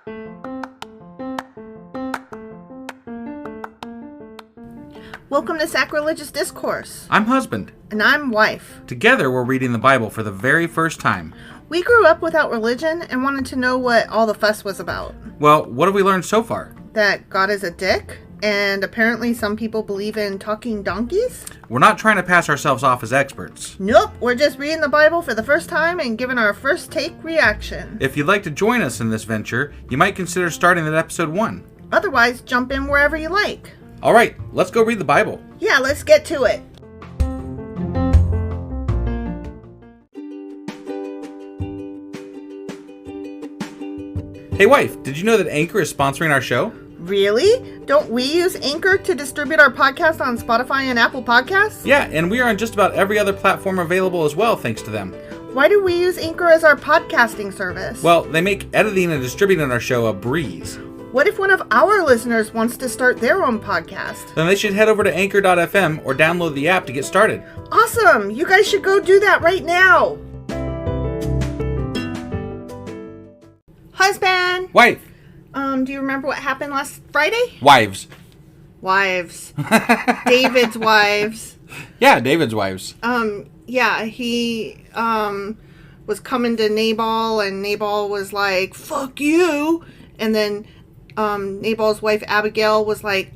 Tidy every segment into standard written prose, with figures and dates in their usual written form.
Welcome to Sacrilegious Discourse. I'm husband. And I'm wife. Together, we're reading the Bible for the very first time. We grew up without religion and wanted to know what all the fuss was about. Well, what have we learned so far? That God is a dick, and apparently some people believe in talking donkeys? We're not trying to pass ourselves off as experts. Nope, we're just reading the Bible for the first time and giving our first take reaction. If you'd like to join us in this venture, you might consider starting at episode 1. Otherwise, jump in wherever you like. All right, let's go read the Bible. Yeah, let's get to it. Hey wife, did you know that Anchor is sponsoring our show? Really? Don't we use Anchor to distribute our podcast on Spotify and Apple Podcasts? Yeah, and we are on just about every other platform available as well, thanks to them. Why do we use Anchor as our podcasting service? Well, they make editing and distributing our show a breeze. What if one of our listeners wants to start their own podcast? Then they should head over to anchor.fm or download the app to get started. Awesome! You guys should go do that right now! Husband! Wife! Do you remember what happened last Friday? Wives. Wives. David's wives. Yeah, David's wives. Yeah, he, was coming to Nabal, and Nabal was like, fuck you! And then, Nabal's wife Abigail was like,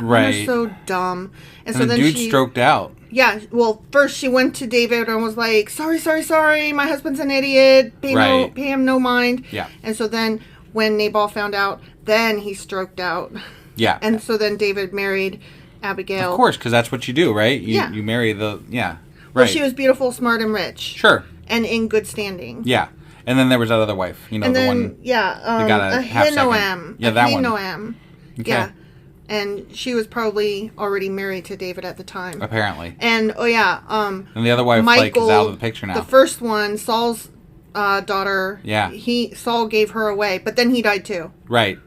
right. You're so dumb. And so the then dude she stroked out. Yeah, well, first she went to David and was like, sorry, my husband's an idiot. Pay him no mind. Yeah. And so then when Nabal found out, then he stroked out. Yeah. And so then David married Abigail. Of course, because that's what you do, right? You marry the, right. Well, she was beautiful, smart, and rich. Sure. And in good standing. Yeah. And then there was that other wife, and the then, one. Yeah, Ahinoam. Yeah, that one. Ahinoam. Okay. Yeah. And she was probably already married to David at the time. Apparently. And, and the other wife, Michael, is out of the picture now. The first one, Saul's daughter. Yeah. Saul gave her away, but then he died too. Right.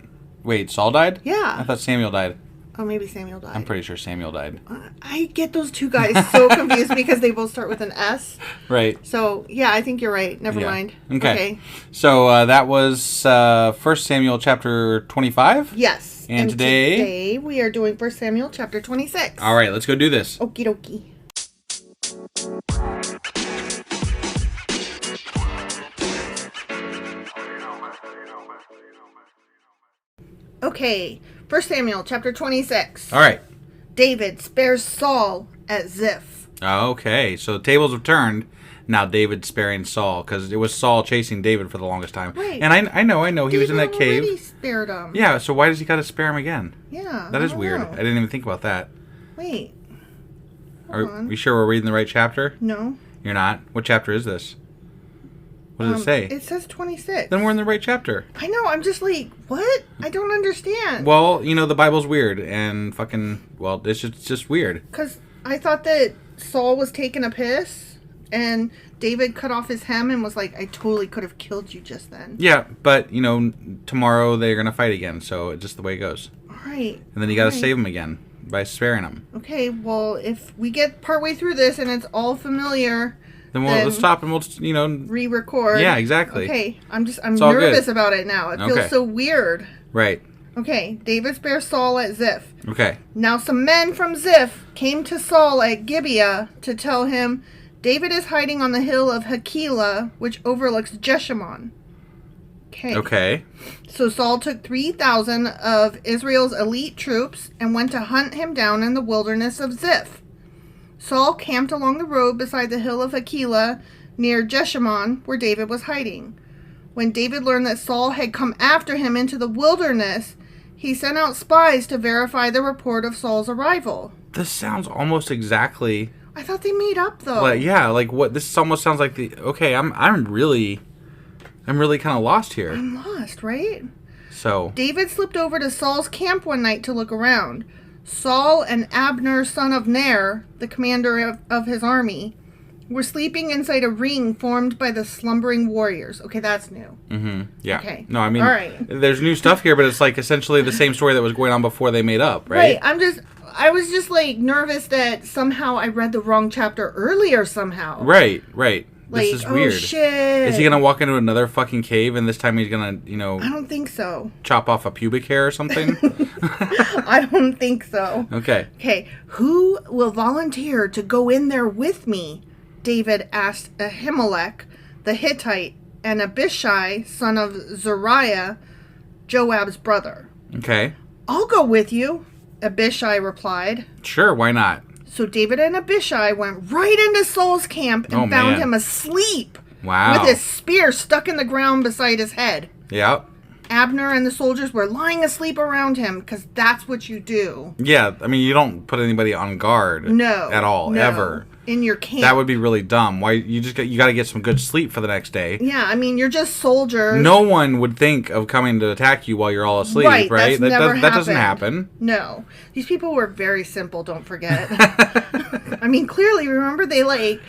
Wait, Saul died? Yeah. I thought Samuel died. Oh, maybe Samuel died. I'm pretty sure Samuel died. I get those two guys so confused because they both start with an S. Right. So, yeah, I think you're right. Never mind. Okay. So, that was 1 Samuel chapter 25? Yes. And today we are doing 1 Samuel chapter 26. All right, let's go do this. Okie dokie. Okay, 1 Samuel chapter 26. All right. David spares Saul at Ziph. Okay, so the tables have turned. Now David's sparing Saul, because it was Saul chasing David for the longest time. Right. And I know, he was in that cave. David already spared him. Yeah, so why does he got to spare him again? Yeah. That is weird. I didn't even think about that. Wait. Are we sure we're reading the right chapter? No. You're not? What chapter is this? What does it say? It says 26. Then we're in the right chapter. I know, I'm just like, what? I don't understand. Well, the Bible's weird, and it's just weird. Because I thought that Saul was taking a piss, and David cut off his hem and was like, I totally could have killed you just then. Yeah, but, tomorrow they're going to fight again, so it's just the way it goes. All right. And then you got to save him again by sparing him. Okay, well, if we get partway through this and it's all familiar... Then we'll stop and we'll just, re-record. Yeah, exactly. Okay, I'm nervous about it now. It feels so weird. Right. Okay, David spares Saul at Ziph. Okay. Now some men from Ziph came to Saul at Gibeah to tell him, David is hiding on the hill of Hakilah, which overlooks Jeshimon. Okay. So Saul took 3,000 of Israel's elite troops and went to hunt him down in the wilderness of Ziph. Saul camped along the road beside the hill of Hakilah near Jeshimon, where David was hiding. When David learned that Saul had come after him into the wilderness, he sent out spies to verify the report of Saul's arrival. This sounds almost exactly... I thought they made up, though. Well, yeah, what? This almost sounds like the... Okay, I'm really kind of lost here. I'm lost, right? So... David slipped over to Saul's camp one night to look around. Saul and Abner, son of Ner, the commander of his army, were sleeping inside a ring formed by the slumbering warriors. Okay, that's new. Mm-hmm. Yeah. Okay. No, I mean, all right. There's new stuff here, but it's like essentially the same story that was going on before they made up, right? Right. I was just like nervous that somehow I read the wrong chapter earlier somehow. Right. This is weird. Oh, shit. Is he going to walk into another fucking cave and this time he's going to, I don't think so. Chop off a pubic hair or something? I don't think so. Okay. Okay. Who will volunteer to go in there with me? David asked Ahimelech, the Hittite, and Abishai, son of Zeruiah, Joab's brother. Okay. I'll go with you, Abishai replied. Sure, why not? So David and Abishai went right into Saul's camp and found him asleep. Wow. With his spear stuck in the ground beside his head. Yep. Abner and the soldiers were lying asleep around him because that's what you do. Yeah, I mean, you don't put anybody on guard. No. At all, ever. In your camp. That would be really dumb. Why you got to get some good sleep for the next day. Yeah, I mean, you're just soldiers. No one would think of coming to attack you while you're all asleep, right? That doesn't happen. No. These people were very simple, don't forget. I mean, clearly, remember they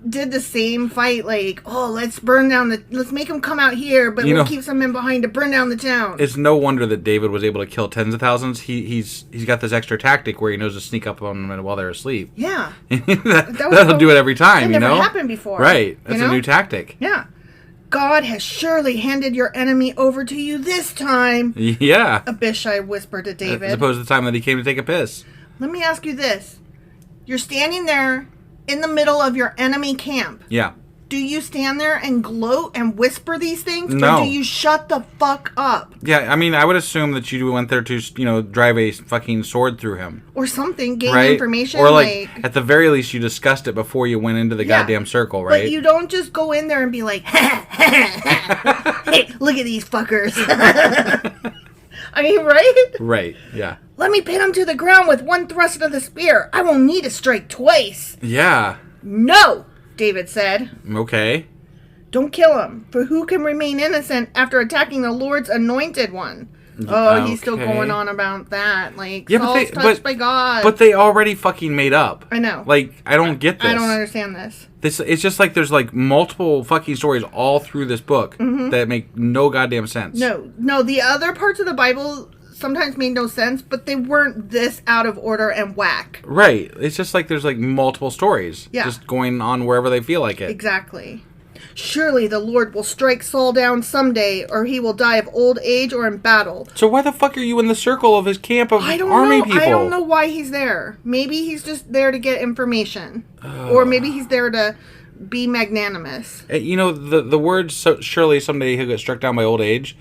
did the same fight, let's make them come out here, but we'll keep some men behind to burn down the town. It's no wonder that David was able to kill tens of thousands. He's got this extra tactic where he knows to sneak up on them while they're asleep. Yeah. That'll do it every time, That never happened before. Right. That's a new tactic. Yeah. God has surely handed your enemy over to you this time. Yeah. Abishai whispered to David. As opposed to the time that he came to take a piss. Let me ask you this. You're standing there in the middle of your enemy camp. Yeah. Do you stand there and gloat and whisper these things? No. Or do you shut the fuck up? Yeah, I mean, I would assume that you went there to, drive a fucking sword through him. Or something, gain right? information. Or, at the very least, you discussed it before you went into the goddamn circle, right? But you don't just go in there and be like, hey, look at these fuckers. I mean, right? Right, yeah. Let me pin him to the ground with one thrust of the spear. I won't need to strike twice. Yeah. No, David said. Okay. Don't kill him, for who can remain innocent after attacking the Lord's anointed one? Oh, he's still going on about that. Saul's touched by God. But they already fucking made up. I know. I don't get this. I don't understand this. It's just there's multiple fucking stories all through this book that make no goddamn sense. No, the other parts of the Bible sometimes made no sense, but they weren't this out of order and whack. Right. It's just there's multiple stories. Yeah. Just going on wherever they feel like it. Exactly. Surely the Lord will strike Saul down someday, or he will die of old age or in battle. So why the fuck are you in the circle of his camp of army people? I don't know why he's there. Maybe he's just there to get information. Or maybe he's there to be magnanimous. The words surely someday he'll get struck down by old age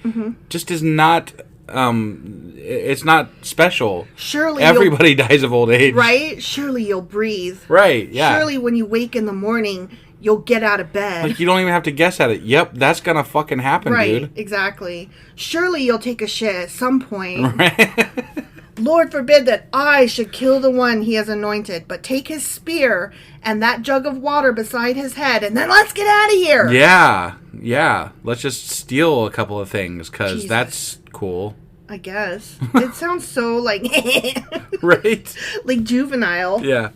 just is not... it's not special. Surely everybody dies of old age. Right? Surely you'll breathe. Right, yeah. Surely when you wake in the morning... you'll get out of bed. You don't even have to guess at it. Yep, that's gonna fucking happen, dude. Right, exactly. Surely you'll take a shit at some point. Right. Lord forbid that I should kill the one he has anointed, but take his spear and that jug of water beside his head, and then let's get out of here. Yeah. Let's just steal a couple of things, because that's cool. I guess. It sounds so right? Juvenile. Yeah.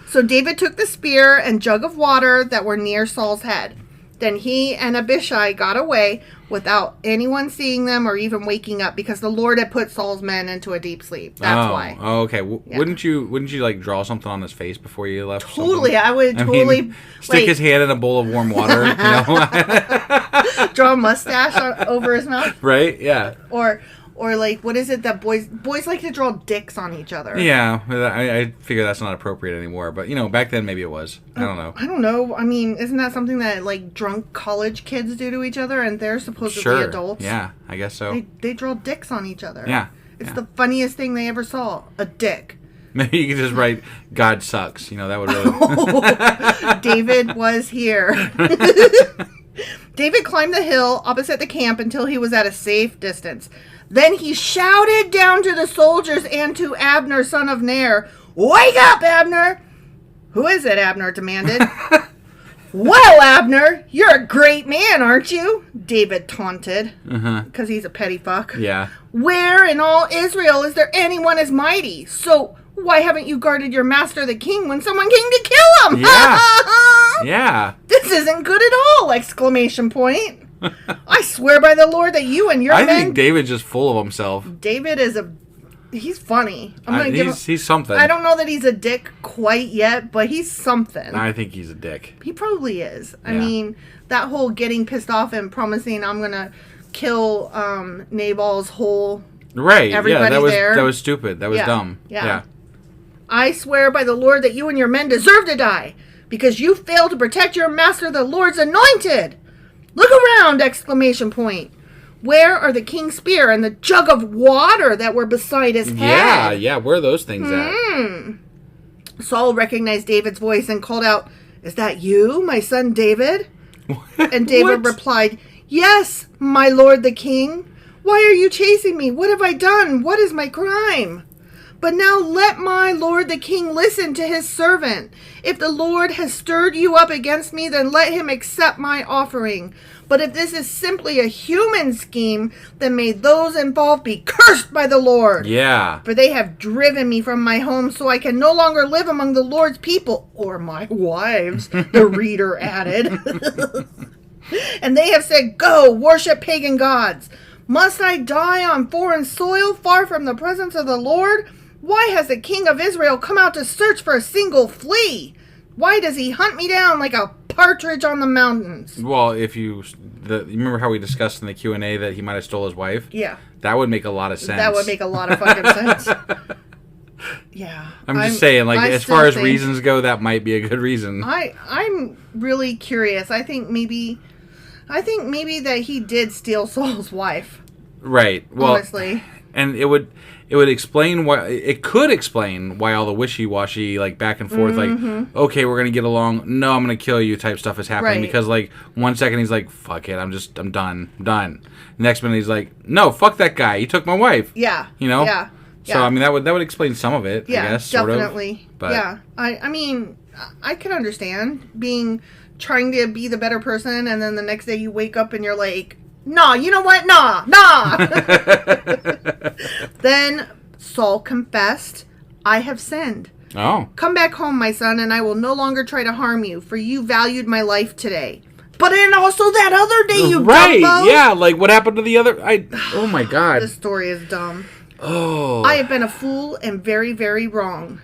So David took the spear and jug of water that were near Saul's head. Then he and Abishai got away without anyone seeing them or even waking up, because the Lord had put Saul's men into a deep sleep. That's why. Oh, okay. Yeah. Wouldn't you draw something on his face before you left? Totally, I would totally stick his hand in a bowl of warm water. Draw a mustache over his mouth. Right? Yeah. Or what is it that boys like to draw dicks on each other? Yeah, I figure that's not appropriate anymore. But back then maybe it was. I don't know. I don't know. I mean, isn't that something that drunk college kids do to each other, and they're supposedly adults? Yeah, I guess so. They draw dicks on each other. Yeah, it's the funniest thing they ever saw. A dick. Maybe you could just write "God sucks." That would really. David was here. David climbed the hill opposite the camp until he was at a safe distance. Then he shouted down to the soldiers and to Abner, son of Ner, "Wake up, Abner!" "Who is it?" Abner demanded. "Well, Abner, you're a great man, aren't you?" David taunted. Because he's a petty fuck. Yeah. "Where in all Israel is there anyone as mighty? So why haven't you guarded your master the king when someone came to kill him?" Yeah. Yeah. "This isn't good at all!" Exclamation point. "I swear by the Lord that you and your men..." I think David's just full of himself. David is a he's funny. I'm gonna give him. He's something. I don't know that he's a dick quite yet, but he's something. I think he's a dick. He probably is. I mean, that whole getting pissed off and promising I'm gonna kill Nabal's whole everybody there. That was stupid. That was dumb. Yeah. I swear by the Lord that you and your men deserve to die because you failed to protect your master, the Lord's anointed. Look around! Exclamation point. Where are the king's spear and the jug of water that were beside his head? Yeah. Where are those things at? Saul recognized David's voice and called out, "Is that you, my son David?" And David replied, "Yes, my lord the king. Why are you chasing me? What have I done? What is my crime? But now let my lord the king listen to his servant. If the Lord has stirred you up against me, then let him accept my offering. But if this is simply a human scheme, then may those involved be cursed by the Lord. Yeah. For they have driven me from my home, so I can no longer live among the Lord's people, or my wives," the reader added. "And they have said, 'Go, worship pagan gods.' Must I die on foreign soil, far from the presence of the Lord? Why has the king of Israel come out to search for a single flea? Why does he hunt me down like a partridge on the mountains?" Well, if you remember how we discussed in the Q&A that he might have stole his wife? Yeah. That would make a lot of sense. That would make a lot of fucking sense. Yeah. I'm just saying, like, as far as reasons go, that might be a good reason. I'm really curious. I think maybe that he did steal Saul's wife. Right. Well, honestly. And it would explain why. It could explain why all the wishy-washy, like, back and forth, like, okay, we're gonna get along. No, I'm gonna kill you type stuff is happening because, like, 1 second he's like, fuck it, I'm done. Next minute he's like, no, fuck that guy. He took my wife. Yeah. You know. Yeah. So I mean that would explain some of it. Yeah, I guess. definitely. Sort of. But yeah. I mean, I can understand trying to be the better person, and then the next day you wake up and you're like, "Nah, you know what? Nah." Then Saul confessed, "I have sinned. Oh. Come back home, my son, and I will no longer try to harm you, for you valued my life today. But then also that other day, you dumbo." Yeah, like what happened to the other... Oh my God. This story is dumb. Oh. I have been a fool and very, very wrong.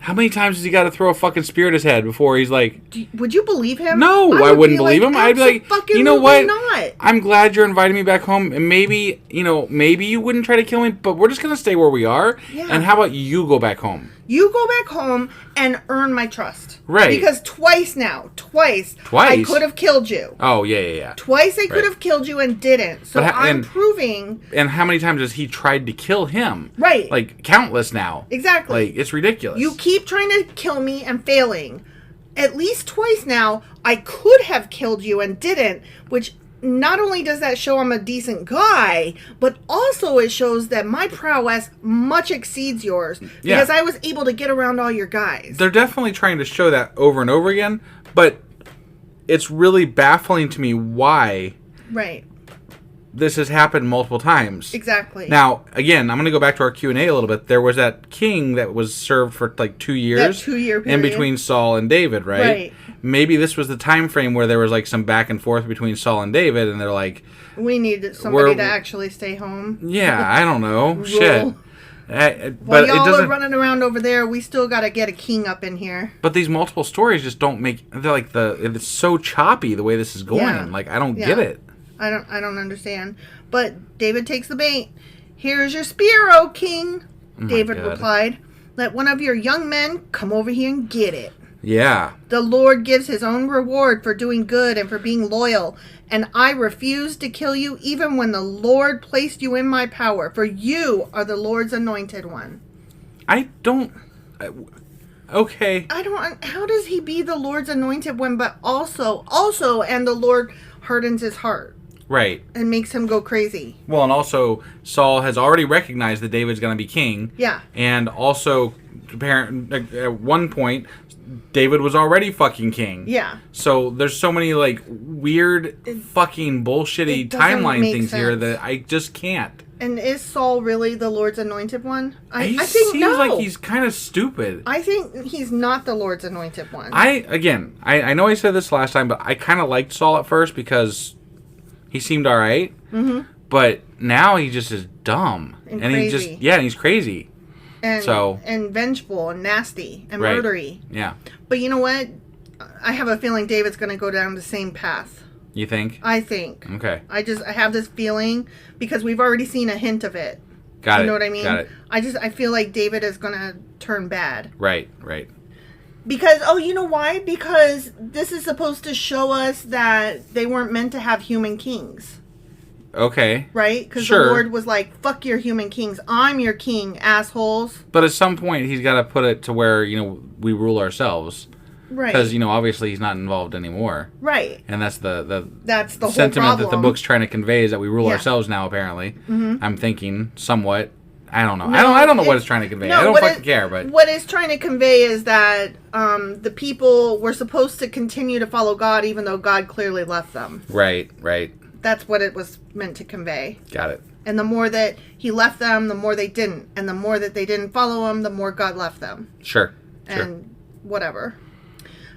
How many times has he got to throw a fucking spear at his head before he's like... Would you believe him? No, I wouldn't believe him. I'd be like, you know what? Not. I'm glad you're inviting me back home, and maybe you wouldn't try to kill me, but we're just going to stay where we are. Yeah. And how about you go back home? You go back home and earn my trust. Right. Because twice I could have killed you. Oh, yeah. Twice I could have killed you and didn't. So I'm proving... And how many times has he tried to kill him? Right. Like, countless now. Exactly. Like, it's ridiculous. You keep trying to kill me and failing. At least twice now, I could have killed you and didn't, which... Not only does that show I'm a decent guy, but also it shows that my prowess much exceeds yours. Because I was able to get around all your guys. They're definitely trying to show that over and over again, but it's really baffling to me why this has happened multiple times. Exactly. Now, again, I'm going to go back to our Q&A a little bit. There was that king that was served for like 2 years. That 2-year period. In between Saul and David, right? Right. Maybe this was the time frame where there was like some back and forth between Saul and David, and they're like... We need somebody to actually stay home. Yeah, I don't know. Shit. But while y'all are running around over there, we still got to get a king up in here. But these multiple stories just don't make... They're like it's so choppy the way this is going. Yeah. Like, I don't get it. I don't understand. But David takes the bait. "Here's your spear, O king," David replied. "Let one of your young men come over here and get it." Yeah. "The Lord gives his own reward for doing good and for being loyal, and I refuse to kill you even when the Lord placed you in my power, for you are the Lord's anointed one." Okay. How does he be the Lord's anointed one, but also, and the Lord hardens his heart? Right. And makes him go crazy. Well, and also, Saul has already recognized that David's going to be king. Yeah. And also, at one point, David was already fucking king. Yeah. So there's so many, like, weird fucking bullshitty timeline things here that I just can't. And is Saul really the Lord's anointed one? I think no. Seems like he's kind of stupid. I think he's not the Lord's anointed one. I know I said this last time, but I kind of liked Saul at first because... He seemed all right, but now he just is dumb. and crazy. He's crazy. And vengeful and nasty and murdery. Yeah. But you know what? I have a feeling David's going to go down the same path. You think? I think. Okay. I have this feeling because we've already seen a hint of it. Got it. You know what I mean? Got it. I feel like David is going to turn bad. Right. Because, you know why? Because this is supposed to show us that they weren't meant to have human kings. Okay. Right? Because the Lord was like, fuck your human kings. I'm your king, assholes. But at some point, he's got to put it to where, we rule ourselves. Right. Because, obviously he's not involved anymore. Right. And that's the whole sentiment problem. that the book's trying to convey is that we rule ourselves now, apparently. Mm-hmm. I'm thinking somewhat. I don't know. No, I don't know what it's trying to convey. I don't fucking care. But what it's trying to convey is that the people were supposed to continue to follow God even though God clearly left them. Right. That's what it was meant to convey. Got it. And the more that he left them, the more they didn't. And the more that they didn't follow him, the more God left them. Sure. And whatever.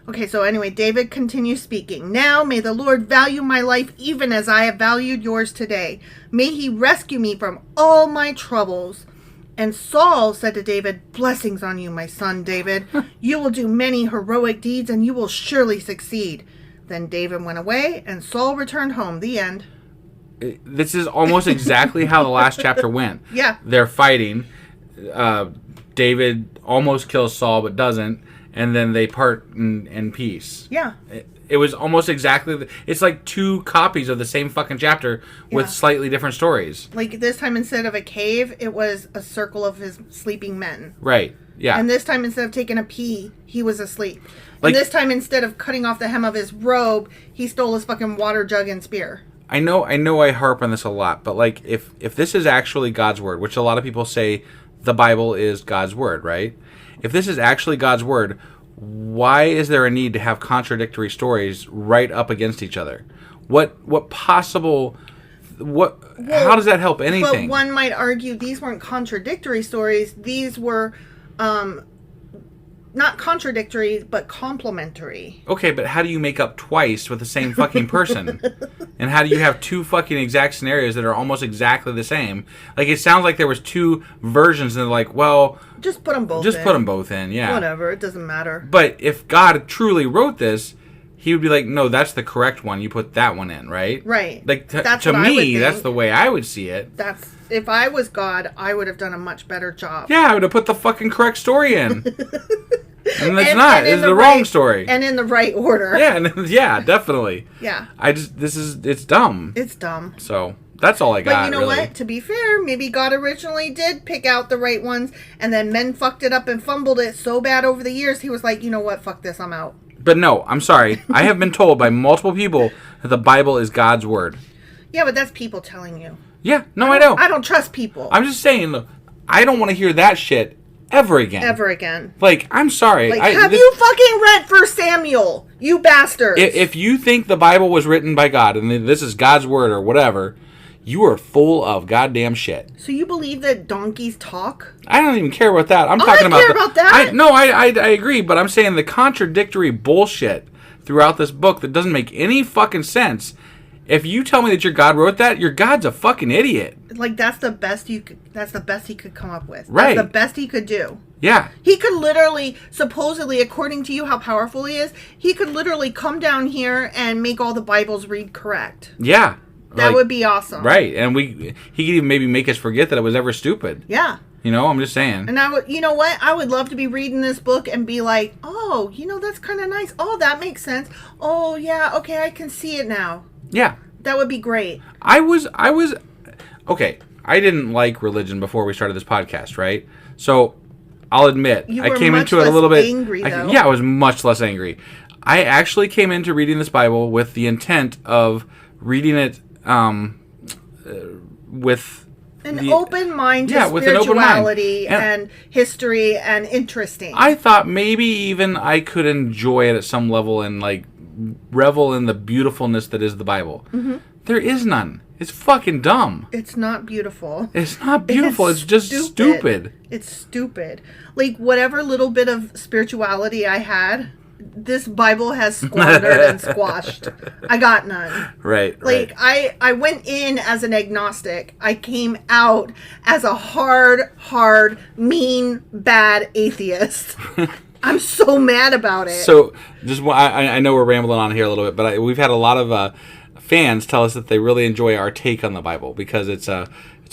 Okay, so anyway, David continues speaking. Now may the Lord value my life even as I have valued yours today. May he rescue me from all my troubles. And Saul said to David, blessings on you, my son David. You will do many heroic deeds and you will surely succeed. Then David went away and Saul returned home. The end. This is almost exactly how the last chapter went. Yeah. They're fighting. David almost kills Saul but doesn't. And then they part in peace. Yeah. It was almost exactly... It's like two copies of the same fucking chapter with slightly different stories. Like this time instead of a cave, it was a circle of his sleeping men. Right. Yeah. And this time instead of taking a pee, he was asleep. And this time instead of cutting off the hem of his robe, he stole his fucking water jug and spear. I know I harp on this a lot, but like if this is actually God's word, which a lot of people say the Bible is God's word, right? If this is actually God's word, why is there a need to have contradictory stories right up against each other? How does that help anything? But one might argue these weren't contradictory stories. These were not contradictory, but complementary. Okay, but how do you make up twice with the same fucking person? And how do you have two fucking exact scenarios that are almost exactly the same? Like, it sounds like there was two versions, and they're like, well... Just put them both in. Yeah. Whatever, it doesn't matter. But if God truly wrote this, he would be like, no, that's the correct one. You put that one in, right? Right. Like, to me, that's the way I would see it. If I was God, I would have done a much better job. Yeah, I would have put the fucking correct story in. And it's not. It's the wrong story. And in the right order. Yeah, definitely. Yeah. It's dumb. It's dumb. So, that's all I got, But you know what? To be fair, maybe God originally did pick out the right ones, and then men fucked it up and fumbled it so bad over the years, he was like, you know what? Fuck this, I'm out. But no, I'm sorry. I have been told by multiple people that the Bible is God's word. Yeah, but that's people telling you. Yeah, I know. I don't trust people. I'm just saying, look, I don't want to hear that shit ever again. Like, I'm sorry. Have you fucking read 1 Samuel? You bastards. If you think the Bible was written by God and this is God's word or whatever, you are full of goddamn shit. So you believe that donkeys talk? I don't even care about that. I'm talking about... I care about that. I agree, but I'm saying the contradictory bullshit throughout this book that doesn't make any fucking sense. If you tell me that your God wrote that, your God's a fucking idiot. Like, that's the best he could come up with. Right. That's the best he could do. Yeah. He could literally, supposedly, according to you how powerful he is, he could literally come down here and make all the Bibles read correct. Yeah. That would be awesome. Right. And he could even maybe make us forget that it was ever stupid. Yeah. I'm just saying. And you know what? I would love to be reading this book and be like, oh, that's kind of nice. Oh, that makes sense. Oh, yeah. Okay, I can see it now. Yeah. That would be great. I was okay. I didn't like religion before we started this podcast, right? So I'll admit, I came into it a little bit angry, though. I was much less angry. I actually came into reading this Bible with the intent of reading it with an open mind to with an open mind. Spirituality and history and interesting. I thought maybe even I could enjoy it at some level and like revel in the beautifulness that is the Bible. Mm-hmm. There is none. It's fucking dumb. It's not beautiful. It's not beautiful. It's just stupid. It's stupid. Like, whatever little bit of spirituality I had this Bible has squandered and squashed. I got none. Right. Like, I went in as an agnostic. I came out as a hard, mean, bad atheist. I'm so mad about it. So, I know we're rambling on here a little bit, but we've had a lot of fans tell us that they really enjoy our take on the Bible because it's a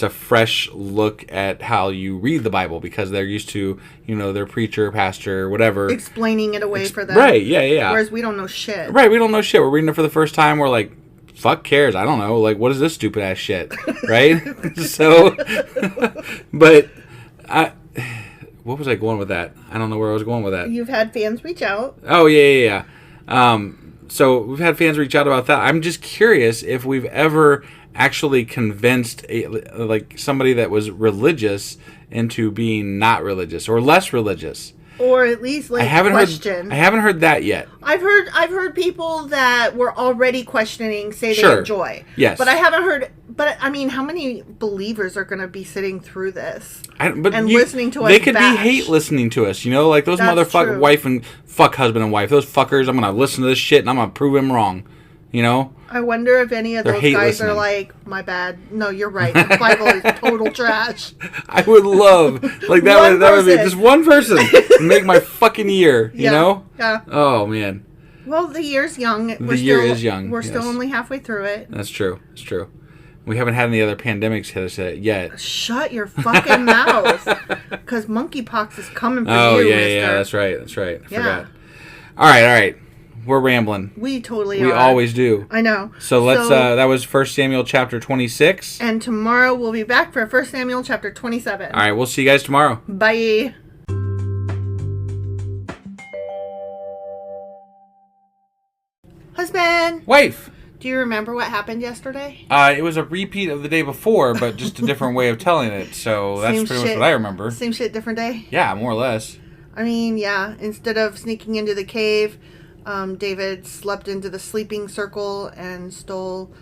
fresh look at how you read the Bible because they're used to, their preacher, pastor, whatever. Explaining it away for them. Right, yeah. Whereas we don't know shit. Right, we don't know shit. We're reading it for the first time. We're like, fuck cares? I don't know. Like, what is this stupid ass shit? Right? So, but what was I going with that? I don't know where I was going with that. You've had fans reach out. Oh, yeah. So we've had fans reach out about that. I'm just curious if we've ever actually convinced somebody that was religious into being not religious or less religious. Or at least question. I haven't heard that yet. I've heard people that were already questioning say they enjoy. Yes. But I haven't heard. But I mean, how many believers are going to be sitting through this listening to us? They could be hate listening to us. Like those motherfucker wife and fuck husband and wife. Those fuckers. I'm going to listen to this shit and I'm going to prove him wrong. I wonder if any of those guys are like, my bad. No, you're right. The Bible is total trash. I would love that would be just one person make my fucking year. You know? Yeah. Oh man. Well, the year's young. The year is young. We're still only halfway through it. That's true. It's true. We haven't had any other pandemics hit us yet. Shut your fucking mouth. Because monkeypox is coming for you, mister. Yeah. That's right. I forgot. All right. We're rambling. We totally are. We always do. I know. So let's, that was 1 Samuel chapter 26. And tomorrow we'll be back for 1 Samuel chapter 27. All right, we'll see you guys tomorrow. Bye. Husband. Wife. Do you remember what happened yesterday? It was a repeat of the day before, but just a different way of telling it. So that's pretty much what I remember. Same shit, different day? Yeah, more or less. I mean, yeah. Instead of sneaking into the cave, David slept into the sleeping circle and stole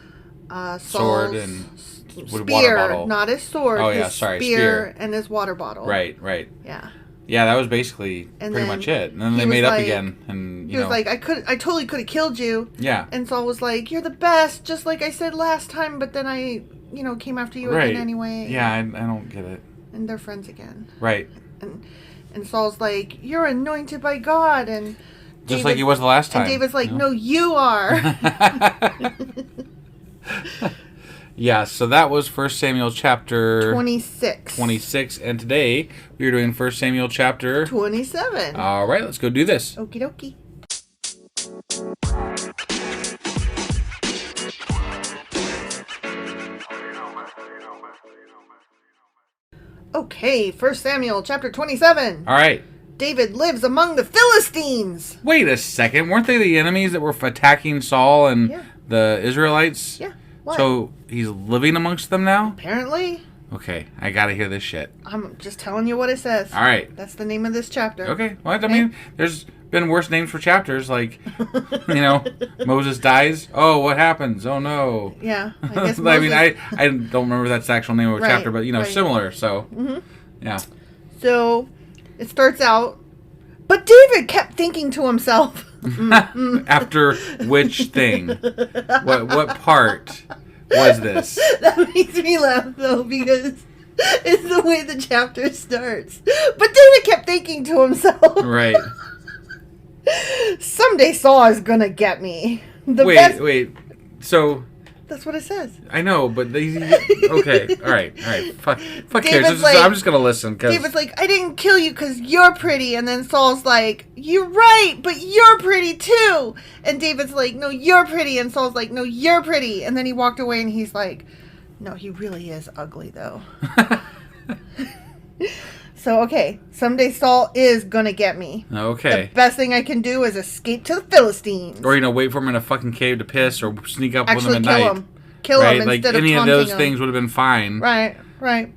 Saul's sword and spear, water bottle. Not his sword. Oh, his spear and his water bottle. Right. Yeah. Yeah, that was basically pretty much it. And then they made up again, and he was like, I totally could have killed you. Yeah. And Saul was like, you're the best, just like I said last time. But then I, came after you again anyway. Yeah, I don't get it. And they're friends again. Right. And Saul's like, you're anointed by God, and just like he was the last time. And David's like, no, you are. Yeah, so that was 1 Samuel chapter 26. 26, and today we are doing 1 Samuel chapter 27. All right, let's go do this. Okie dokie. Okay, 1 Samuel chapter 27. All right. David lives among the Philistines. Wait a second. Weren't they the enemies that were attacking Saul and the Israelites? Yeah. What? So he's living amongst them now? Apparently. Okay, I gotta hear this shit. I'm just telling you what it says. All right. That's the name of this chapter. Okay. Well, I mean, there's been worse names for chapters, like, Moses dies. Oh, what happens? Oh, no. Yeah. I guess I mean, I don't remember if that's the actual name of a chapter, but, similar, so. Mm-hmm. Yeah. So, it starts out, but David kept thinking to himself. After which thing? What part was this? That makes me laugh, though, because it's the way the chapter starts. But David kept thinking to himself. Right. Someday Saul is gonna get me. Wait. So. That's what it says. I know, but okay, all right. Fuck cares. I'm just gonna listen. David's like, I didn't kill you because you're pretty, and then Saul's like, you're right, but you're pretty too. And David's like, no, you're pretty, and Saul's like, no, you're pretty. And then he walked away, and he's like, no, he really is ugly though. So, okay, someday Saul is gonna get me. Okay. The best thing I can do is escape to the Philistines. Or, wait for him in a fucking cave to piss or sneak up with him at night. Kill him right? instead of taunting him. Any of those things would have been fine. Right.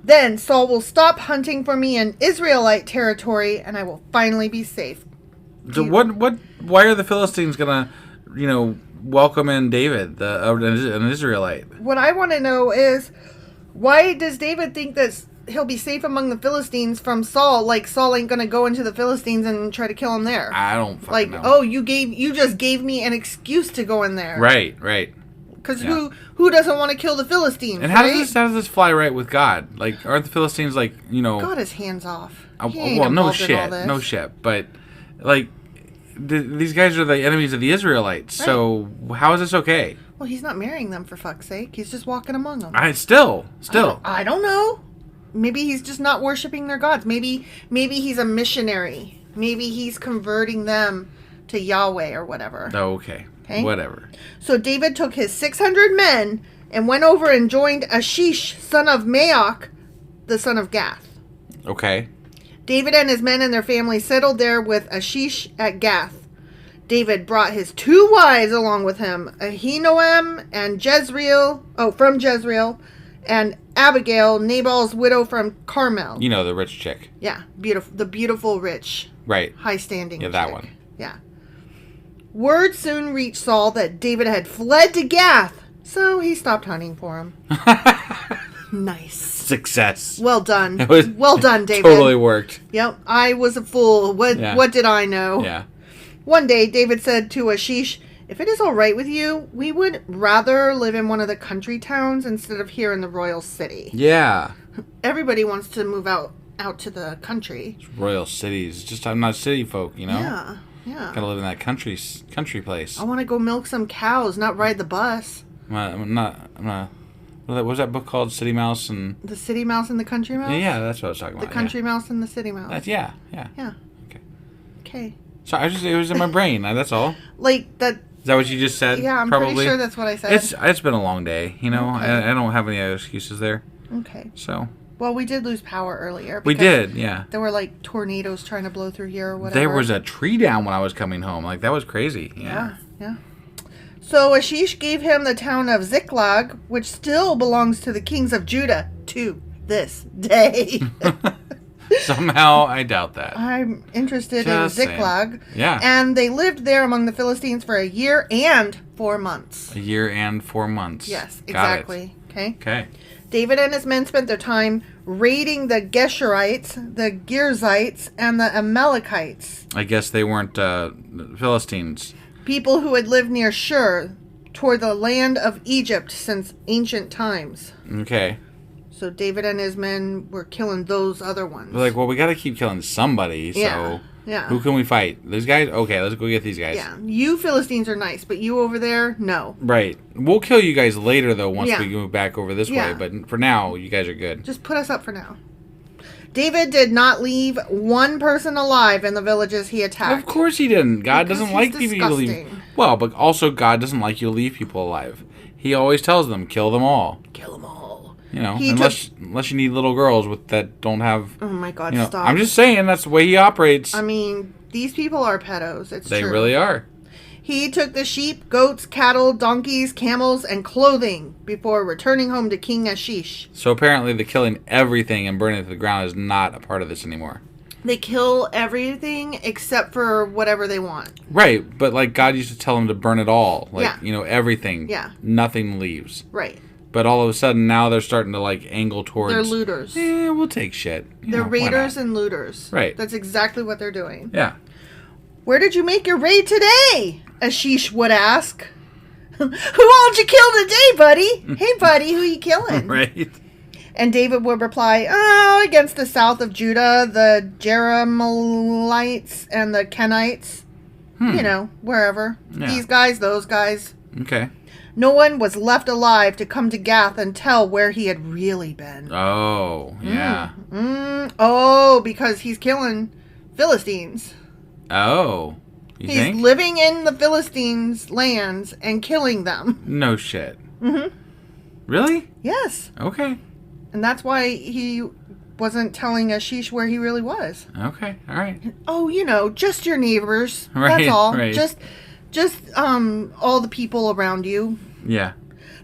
Then Saul will stop hunting for me in Israelite territory, and I will finally be safe. So why are the Philistines gonna, welcome in David, an Israelite? What I want to know is, why does David think that he'll be safe among the Philistines from Saul. Like, Saul ain't gonna go into the Philistines and try to kill him there. I don't fucking know. Oh, you just gave me an excuse to go in there. Right. Because who doesn't want to kill the Philistines? And how does this fly right with God? Like, aren't the Philistines God is hands off. No shit. But like, these guys are the enemies of the Israelites. Right. So how is this okay? Well, he's not marrying them, for fuck's sake. He's just walking among them. Still. I don't know. Maybe he's just not worshiping their gods. Maybe he's a missionary. Maybe he's converting them to Yahweh or whatever. Oh, okay. Whatever. So David took his 600 men and went over and joined Achish, son of Maoch, the son of Gath. Okay. David and his men and their family settled there with Achish at Gath. David brought his 2 wives along with him, Ahinoam and from Jezreel, and Abigail, Nabal's widow from Carmel. You know, the rich chick. Yeah, the beautiful rich. Right. High-standing chick. That one. Yeah. Word soon reached Saul that David had fled to Gath, so he stopped hunting for him. Nice. Success. Well done. Well done, David. Totally worked. Yep, I was a fool. What did I know? Yeah. One day, David said to Achish, "If it is all right with you, we would rather live in one of the country towns instead of here in the royal city." Yeah. Everybody wants to move out to the country. It's royal cities. Just I'm not city folk, you know? Yeah. Gotta live in that country place. I want to go milk some cows, not ride the bus. I'm not. What was that book called? City Mouse and... The City Mouse and the Country Mouse? Yeah, that's what I was talking about. The Country Mouse and the City Mouse. Yeah. Okay. So it was in my brain. That's all. Like that. Is that what you just said? Yeah, I'm probably? pretty sure that's what I said. It's been a long day. You know, okay. I don't have any other excuses there. Okay. So. Well, we did lose power earlier. We did, yeah. There were like tornadoes trying to blow through here or whatever. There was a tree down when I was coming home. Like, that was crazy. Yeah. So Achish gave him the town of Ziklag, which still belongs to the kings of Judah to this day. Somehow, I doubt that. I'm interested in Ziklag. Saying. Yeah. And they lived there among the Philistines for 1 year and 4 months. 1 year and 4 months. Yes, exactly. Okay. David and his men spent their time raiding the Geshurites, the Girzites, and the Amalekites. I guess they weren't Philistines. People who had lived near Shur, toward the land of Egypt since ancient times. Okay. So David and his men were killing those other ones. They're like, well, we got to keep killing somebody, so who can we fight? These guys? Okay, let's go get these guys. Yeah, you Philistines are nice, but you over there, no. Right. We'll kill you guys later, though, once we move back over this way, but for now, you guys are good. Just put us up for now. David did not leave one person alive in the villages he attacked. Of course he didn't. God doesn't like people to leave. Well, but also God doesn't like you to leave people alive. He always tells them, kill them all. Kill them all. You know, unless you need little girls that don't have... Oh my God, stop. I'm just saying, that's the way he operates. I mean, these people are pedos. It's true. They really are. He took the sheep, goats, cattle, donkeys, camels, and clothing before returning home to King Achish. So apparently the killing everything and burning it to the ground is not a part of this anymore. They kill everything except for whatever they want. Right, but like God used to tell them to burn it all. Like, everything. Yeah. Nothing leaves. Right. But all of a sudden now they're starting to like angle towards... They're looters. We'll take shit. They're raiders and looters. Right. That's exactly what they're doing. Yeah. Where did you make your raid today? Ashish would ask. Who all'd you kill today, buddy? Hey, buddy, who you killing? Right. And David would reply, against the south of Judah, the Jerahmeelites and the Kenites. You know, wherever. Yeah. These guys, those guys. Okay. No one was left alive to come to Gath and tell where he had really been. Oh, yeah. Oh, because he's killing Philistines. Oh. He's living in the Philistines' lands and killing them. No shit. Mm-hmm. Really? Yes. Okay. And that's why he wasn't telling Ashish where he really was. Okay. All right. Oh, just your neighbors. Right. That's all. Right. Just all the people around you. Yeah.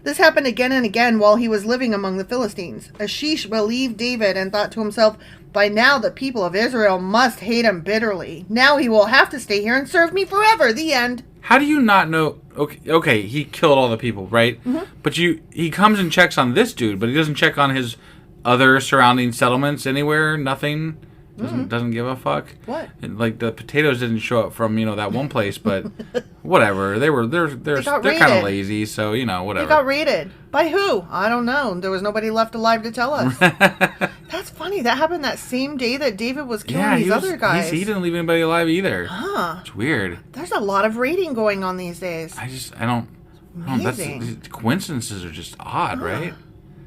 This happened again and again while he was living among the Philistines. Ashish believed David and thought to himself, by now the people of Israel must hate him bitterly. Now he will have to stay here and serve me forever. The end. How do you not know? Okay, he killed all the people, right? Mm-hmm. But he comes and checks on this dude, but he doesn't check on his other surrounding settlements anywhere? Nothing? Doesn't give a fuck? What? And, like, the potatoes didn't show up from, that one place, but whatever. They're kind of lazy, so, whatever. They got raided. By who? I don't know. There was nobody left alive to tell us. That's funny. That happened that same day that David was killing these other guys. He didn't leave anybody alive either. Huh. It's weird. There's a lot of raiding going on these days. I don't. Amazing. Coincidences are just odd, right?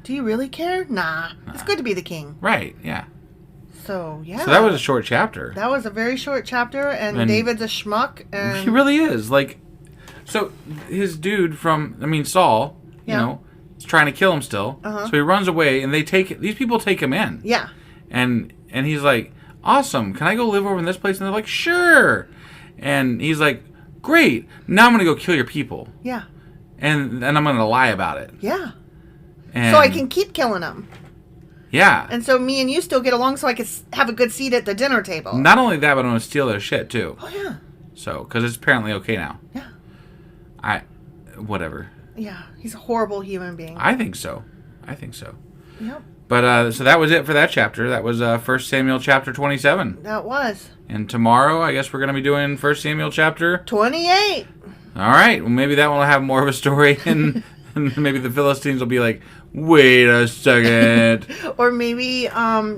Do you really care? Nah. It's good to be the king. Right, yeah. So, yeah. So that was a short chapter. That was a very short chapter, and David's a schmuck. And he really is. Like, so his dude from, Saul, is trying to kill him still. So he runs away, and these people take him in. Yeah. And he's like, awesome, can I go live over in this place? And they're like, sure. And he's like, great, now I'm going to go kill your people. Yeah. And I'm going to lie about it. Yeah. And so I can keep killing them. Yeah. And so me and you still get along so I can have a good seat at the dinner table. Not only that, but I'm going to steal their shit, too. Oh, yeah. So, because it's apparently okay now. Yeah. Whatever. Yeah. He's a horrible human being. I think so. Yep. But, so that was it for that chapter. That was 1 Samuel chapter 27. That was. And tomorrow, I guess we're going to be doing 1 Samuel chapter 28. All right. Well, maybe that one will have more of a story, and maybe the Philistines will be like, wait a second. Or maybe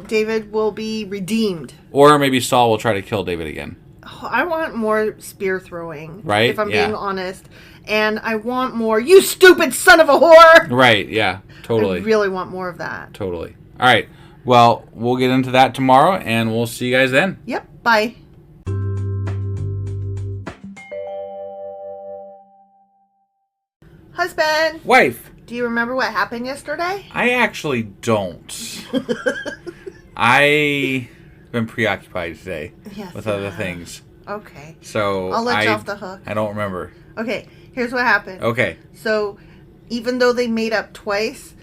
David will be redeemed. Or maybe Saul will try to kill David again. Oh, I want more spear throwing. Right? If I'm being honest. And I want more, you stupid son of a whore! Right, yeah. Totally. I really want more of that. Totally. All right. Well, we'll get into that tomorrow, and we'll see you guys then. Yep. Bye. Husband. Wife. Do you remember what happened yesterday? I actually don't. I've been preoccupied today with other things. Okay. So I'll let you off the hook. I don't remember. Okay. Here's what happened. Okay. So even though they made up twice,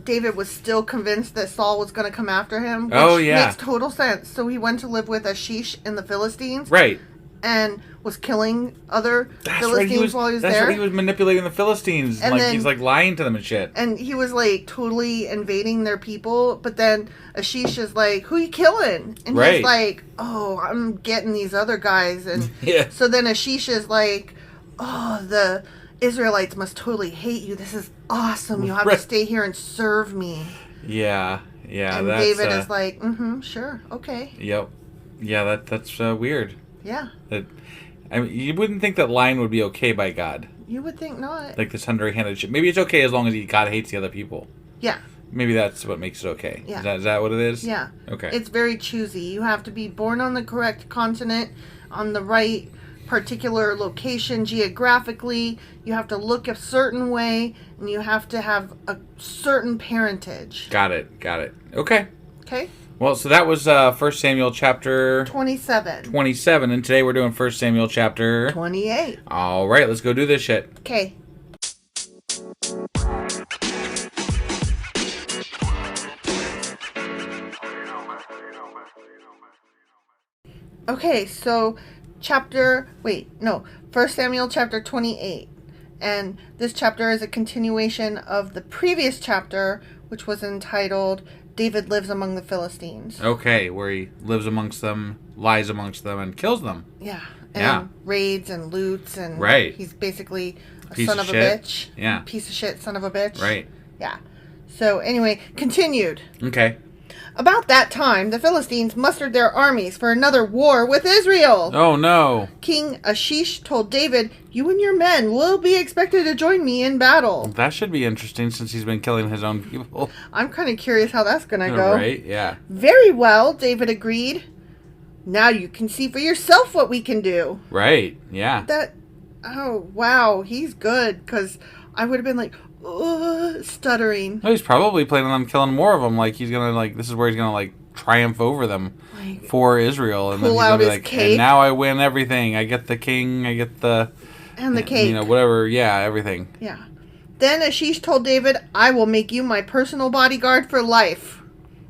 David was still convinced that Saul was going to come after him. Which makes total sense. So he went to live with Achish in the Philistines. Right. And was killing other Philistines while he was there. That's right. He was manipulating the Philistines. And he's lying to them and shit. And he was totally invading their people. But then Achish is like, who are you killing? And he's like, oh, I'm getting these other guys. And so then Achish is like, oh, the Israelites must totally hate you. This is awesome. You have to stay here and serve me. Yeah. And David is like, sure, okay. Yep. Yeah, that's weird. Yeah. You wouldn't think that lying would be okay by God. You would think not. Like this underhanded shit. Maybe it's okay as long as God hates the other people. Yeah. Maybe that's what makes it okay. Yeah. Is that what it is? Yeah. Okay. It's very choosy. You have to be born on the correct continent, on the right particular location geographically. You have to look a certain way, and you have to have a certain parentage. Got it. Okay. Okay. Well, so that was 1 Samuel chapter 27, and today we're doing 1 Samuel chapter 28. All right, let's go do this shit. Okay. Okay, so 1 Samuel chapter 28. And this chapter is a continuation of the previous chapter, which was entitled David Lives Among the Philistines. Okay, where he lives amongst them, lies amongst them, and kills them. Yeah. And raids and loots, and he's basically a son of a bitch. Yeah. Piece of shit, son of a bitch. Right. Yeah. So anyway, continued. Okay. About that time, the Philistines mustered their armies for another war with Israel. Oh, no. King Achish told David, you and your men will be expected to join me in battle. That should be interesting since he's been killing his own people. I'm kind of curious how that's going to go. Right, yeah. Very well, David agreed. Now you can see for yourself what we can do. Right, yeah. Oh, wow, he's good, because I would have been like, stuttering. Well, he's probably planning on killing more of them. Like, he's going to, this is where he's going to, triumph over them for Israel. And then he's going to be like, cape. And now I win everything. I get the king, I get the... And the cake. Whatever, everything. Yeah. Then Achish told David, I will make you my personal bodyguard for life.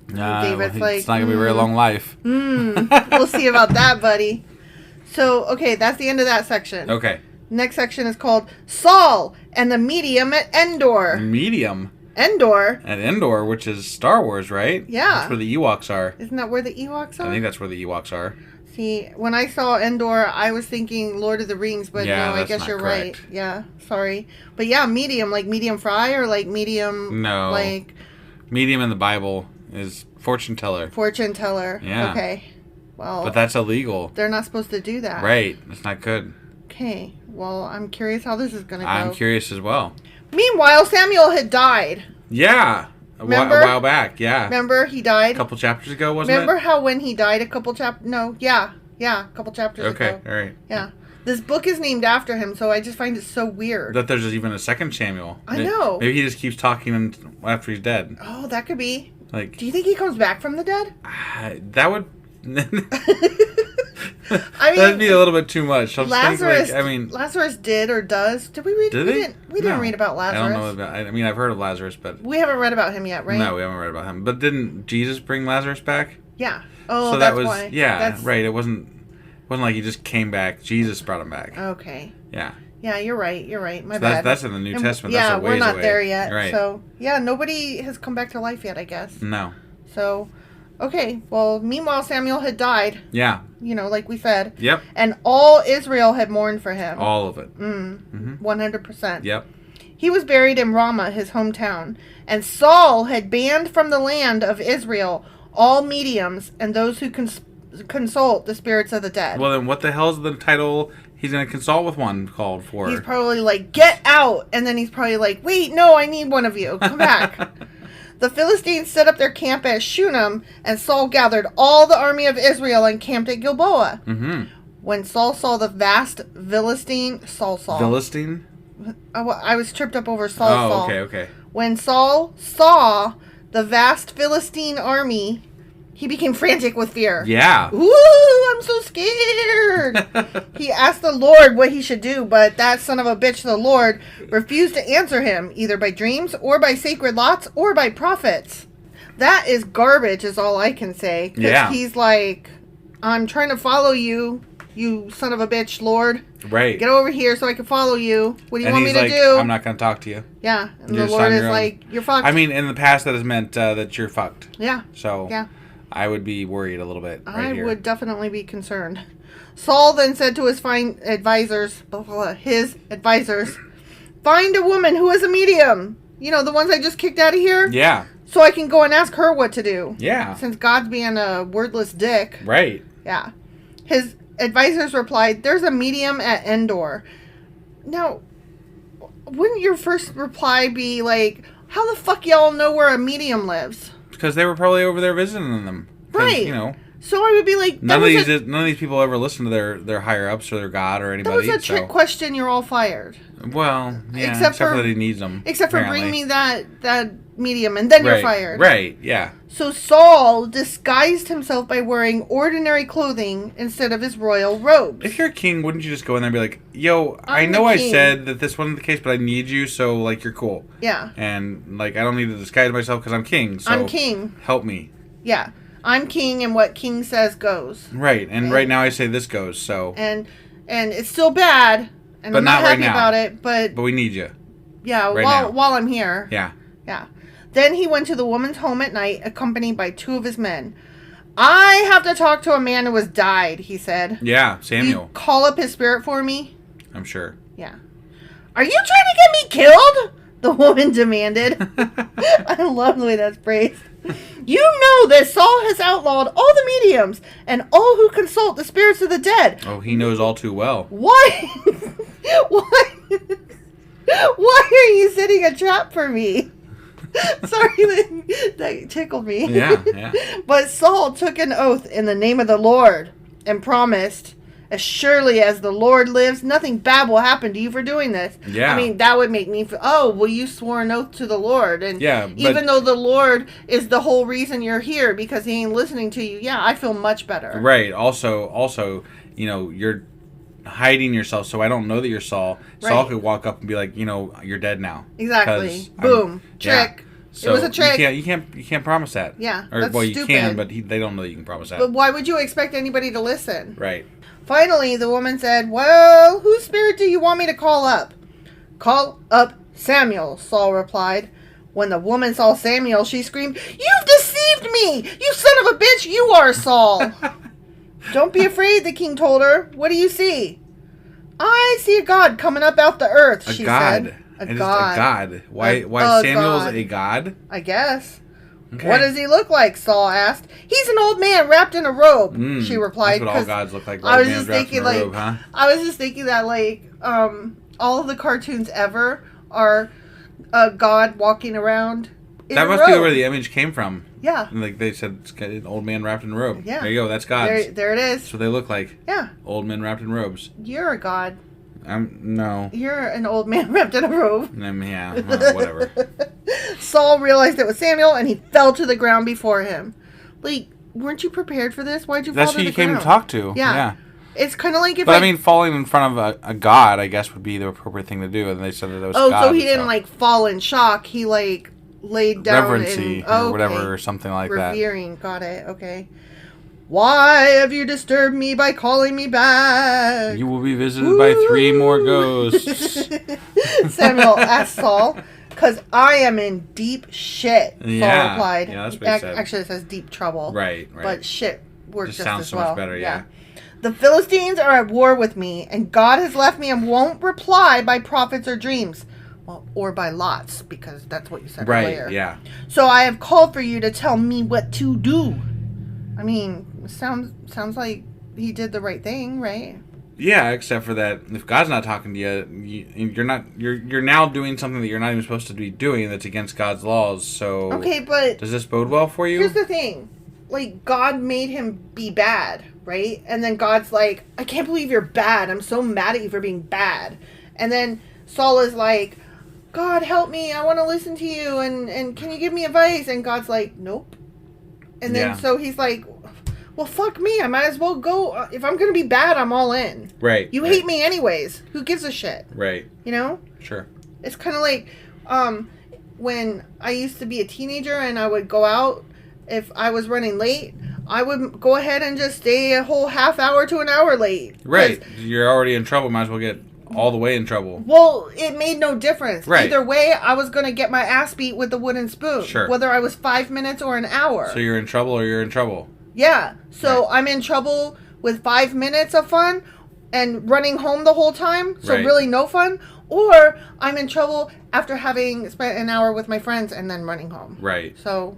David's like, it's not going to be a very long life. We'll see about that, buddy. So, okay, that's the end of that section. Okay. Next section is called Saul and the Medium at Endor. Medium? Endor? At Endor, which is Star Wars, right? Yeah. That's where the Ewoks are. Isn't that where the Ewoks are? I think that's where the Ewoks are. See, when I saw Endor, I was thinking Lord of the Rings, but no, I guess you're correct. Right. Yeah, sorry. But yeah, medium, like medium fry or like medium... No. Like... Medium in the Bible is fortune teller. Fortune teller. Yeah. Okay. Well... But that's illegal. They're not supposed to do that. Right. That's not good. Okay. Well, I'm curious how this is going to go. I'm curious as well. Meanwhile, Samuel had died. Yeah. A while back, yeah. Remember, he died? A couple chapters ago, wasn't it? Remember how when he died a couple chapters... No, yeah, a couple chapters ago. Okay, all right. Yeah. This book is named after him, so I just find it so weird. That there's even a second Samuel. I know. Maybe he just keeps talking after he's dead. Oh, that could be. Like, do you think he comes back from the dead? That would... I mean, that'd be a little bit too much. Lazarus did or does. Did we read? Did he? We didn't read about Lazarus. I don't know about. I mean, I've heard of Lazarus, but we haven't read about him yet, right? No, we haven't read about him. But didn't Jesus bring Lazarus back? Yeah. Oh, so that's that was why. Yeah, right. It wasn't like he just came back. Jesus brought him back. Okay. Yeah. Yeah, you're right. My bad. That's in the New Testament. Yeah, that's a ways we're not away. there yet. Right. So yeah, nobody has come back to life yet, I guess. No. So. Okay, well, meanwhile, Samuel had died. Yeah. Like we said. Yep. And all Israel had mourned for him. All of it. 100%. Yep. He was buried in Ramah, his hometown. And Saul had banned from the land of Israel all mediums and those who consult the spirits of the dead. Well, then what the hell is the title he's going to consult with one called for? He's probably like, get out! And then he's probably like, wait, no, I need one of you. Come back. The Philistines set up their camp at Shunem, and Saul gathered all the army of Israel and camped at Gilboa. Mm-hmm. When Saul saw the vast Philistine... Philistine? I was tripped up over Saul. Oh, okay. When Saul saw the vast Philistine army, he became frantic with fear. Yeah. Ooh, I'm so scared. He asked the Lord what he should do, but that son of a bitch, the Lord, refused to answer him, either by dreams or by sacred lots or by prophets. That is garbage, is all I can say. Yeah. He's like, I'm trying to follow you, you son of a bitch, Lord. Right. Get over here so I can follow you. What do you want me to do? I'm not going to talk to you. Yeah. And the Lord is like, you're fucked. I mean, in the past, that has meant that you're fucked. Yeah. So... Yeah. I would be worried a little bit right here. I would definitely be concerned. Saul then said to his advisors, find a woman who is a medium. The ones I just kicked out of here? Yeah. So I can go and ask her what to do. Yeah. Since God's being a wordless dick. Right. Yeah. His advisors replied, there's a medium at Endor. Now, wouldn't your first reply be like, how the fuck y'all know where a medium lives? Because they were probably over there visiting them. Right. So I would be like... None of these people ever listen to their higher-ups or their God or anybody. That was a trick question. You're all fired. Well, yeah. Except for that he needs them. Except apparently. For bring me that medium and then you're fired. Right, yeah. So Saul disguised himself by wearing ordinary clothing instead of his royal robes. If you're a king, wouldn't you just go in there and be like, yo, I know I said that this wasn't the case, but I need you, so, like, you're cool. Yeah. And, like, I don't need to disguise myself because I'm king, so... I'm king. Help me. Yeah. I'm king, and what king says goes. Right, and right now I say this goes, so... And it's still bad, and but I'm not happy right about it, but... But we need you. Yeah, while I'm here. Yeah. Yeah. Then he went to the woman's home at night, accompanied by 2 of his men. I have to talk to a man who has died, he said. Yeah, Samuel. You call up his spirit for me? I'm sure. Yeah. Are you trying to get me killed? The woman demanded. I love the way that's phrased. You know that Saul has outlawed all the mediums and all who consult the spirits of the dead. Oh, he knows all too well. Why? Why are you setting a trap for me? Sorry, that tickled me. Yeah. But Saul took an oath in the name of the Lord and promised, as surely as the Lord lives, nothing bad will happen to you for doing this. Yeah. I mean, that would make me feel, you swore an oath to the Lord. And yeah, even though the Lord is the whole reason you're here because he ain't listening to you, I feel much better. Right. Also, you're hiding yourself, so I don't know that you're Saul. Right. Saul could walk up and be like, you're dead now. Exactly. Boom. Trick. Yeah. So it was a trick. You can't promise that. Yeah. Or that's you stupid. can, but they don't know that you can promise that. But why would you expect anybody to listen? Right. Finally, the woman said, well, whose spirit do you want me to call up? Call up Samuel, Saul replied. When the woman saw Samuel, she screamed, "You've deceived me! You son of a bitch, you are Saul!" "Don't be afraid," the king told her. "What do you see?" "I see a god coming up out the earth," she said. A god. Why Samuel's a god? I guess. Okay. "What does he look like?" Saul asked. "He's an old man wrapped in a robe," she replied. That's what all gods look like. I was just thinking, robe, huh? I was just thinking that, all of the cartoons ever are a god walking around in a robe. That must be where the image came from. Yeah. And they said it's an old man wrapped in a robe. Yeah. There you go. That's gods. There it is. That's what they look like. Yeah. Old men wrapped in robes. You're a god. No. You're an old man wrapped in a robe. Yeah, well, whatever. Saul realized it was Samuel, and he fell to the ground before him. Weren't you prepared for this? Why'd you fall to the ground? That's who you came to talk to. Yeah. It's kind of like if But falling in front of a god, I guess, would be the appropriate thing to do. And they said that it was God. Oh, so he didn't, fall in shock. He, laid down reverency or whatever, or something like that. Revering. Got it. Okay. "Why have you disturbed me by calling me back? You will be visited by 3 more ghosts." Samuel asked Saul, "'Cause I am in deep shit," Saul replied. Yeah, that's what he said. Actually, it says deep trouble. Right. But shit works just sounds as so well. much better, yeah. "The Philistines are at war with me, and God has left me and won't reply by prophets or dreams." Well, or by lots, because that's what you said earlier. Right, yeah. "So I have called for you to tell me what to do." I mean, sounds like he did the right thing, right? Yeah, except for that if God's not talking to you, you're now doing something that you're not even supposed to be doing that's against God's laws. So okay, but does this bode well for you? Here's the thing. God made him be bad, right? And then God's like, "I can't believe you're bad. I'm so mad at you for being bad." And then Saul is like, "God, help me. I want to listen to you. And can you give me advice?" And God's like, "Nope." And then so he's like, "Well, fuck me. I might as well go. If I'm going to be bad, I'm all in." Right. You hate me anyways. Who gives a shit? Right. You know? Sure. It's kind of like when I used to be a teenager and I would go out, if I was running late, I would go ahead and just stay a whole half hour to an hour late. Right. You're already in trouble. Might as well get all the way in trouble. Well, it made no difference. Right. Either way, I was going to get my ass beat with the wooden spoon. Sure. Whether I was 5 minutes or an hour. So you're in trouble or you're in trouble. Yeah. So I'm in trouble with 5 minutes of fun and running home the whole time. So really no fun. Or I'm in trouble after having spent an hour with my friends and then running home. Right. So,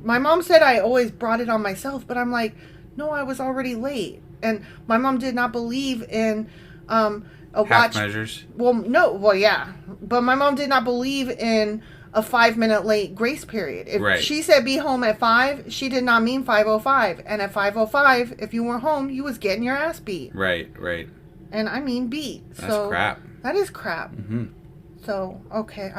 my mom said I always brought it on myself, but I'm like, no, I was already late. And my mom did not believe in half measures. Well, no. Well, yeah. But my mom did not believe in a 5-minute late grace period. If she said be home at 5, she did not mean 5:05. And at 5:05, if you weren't home, you was getting your ass beat. Right. And I mean beat. That's crap. That is crap. Mm-hmm. So, okay.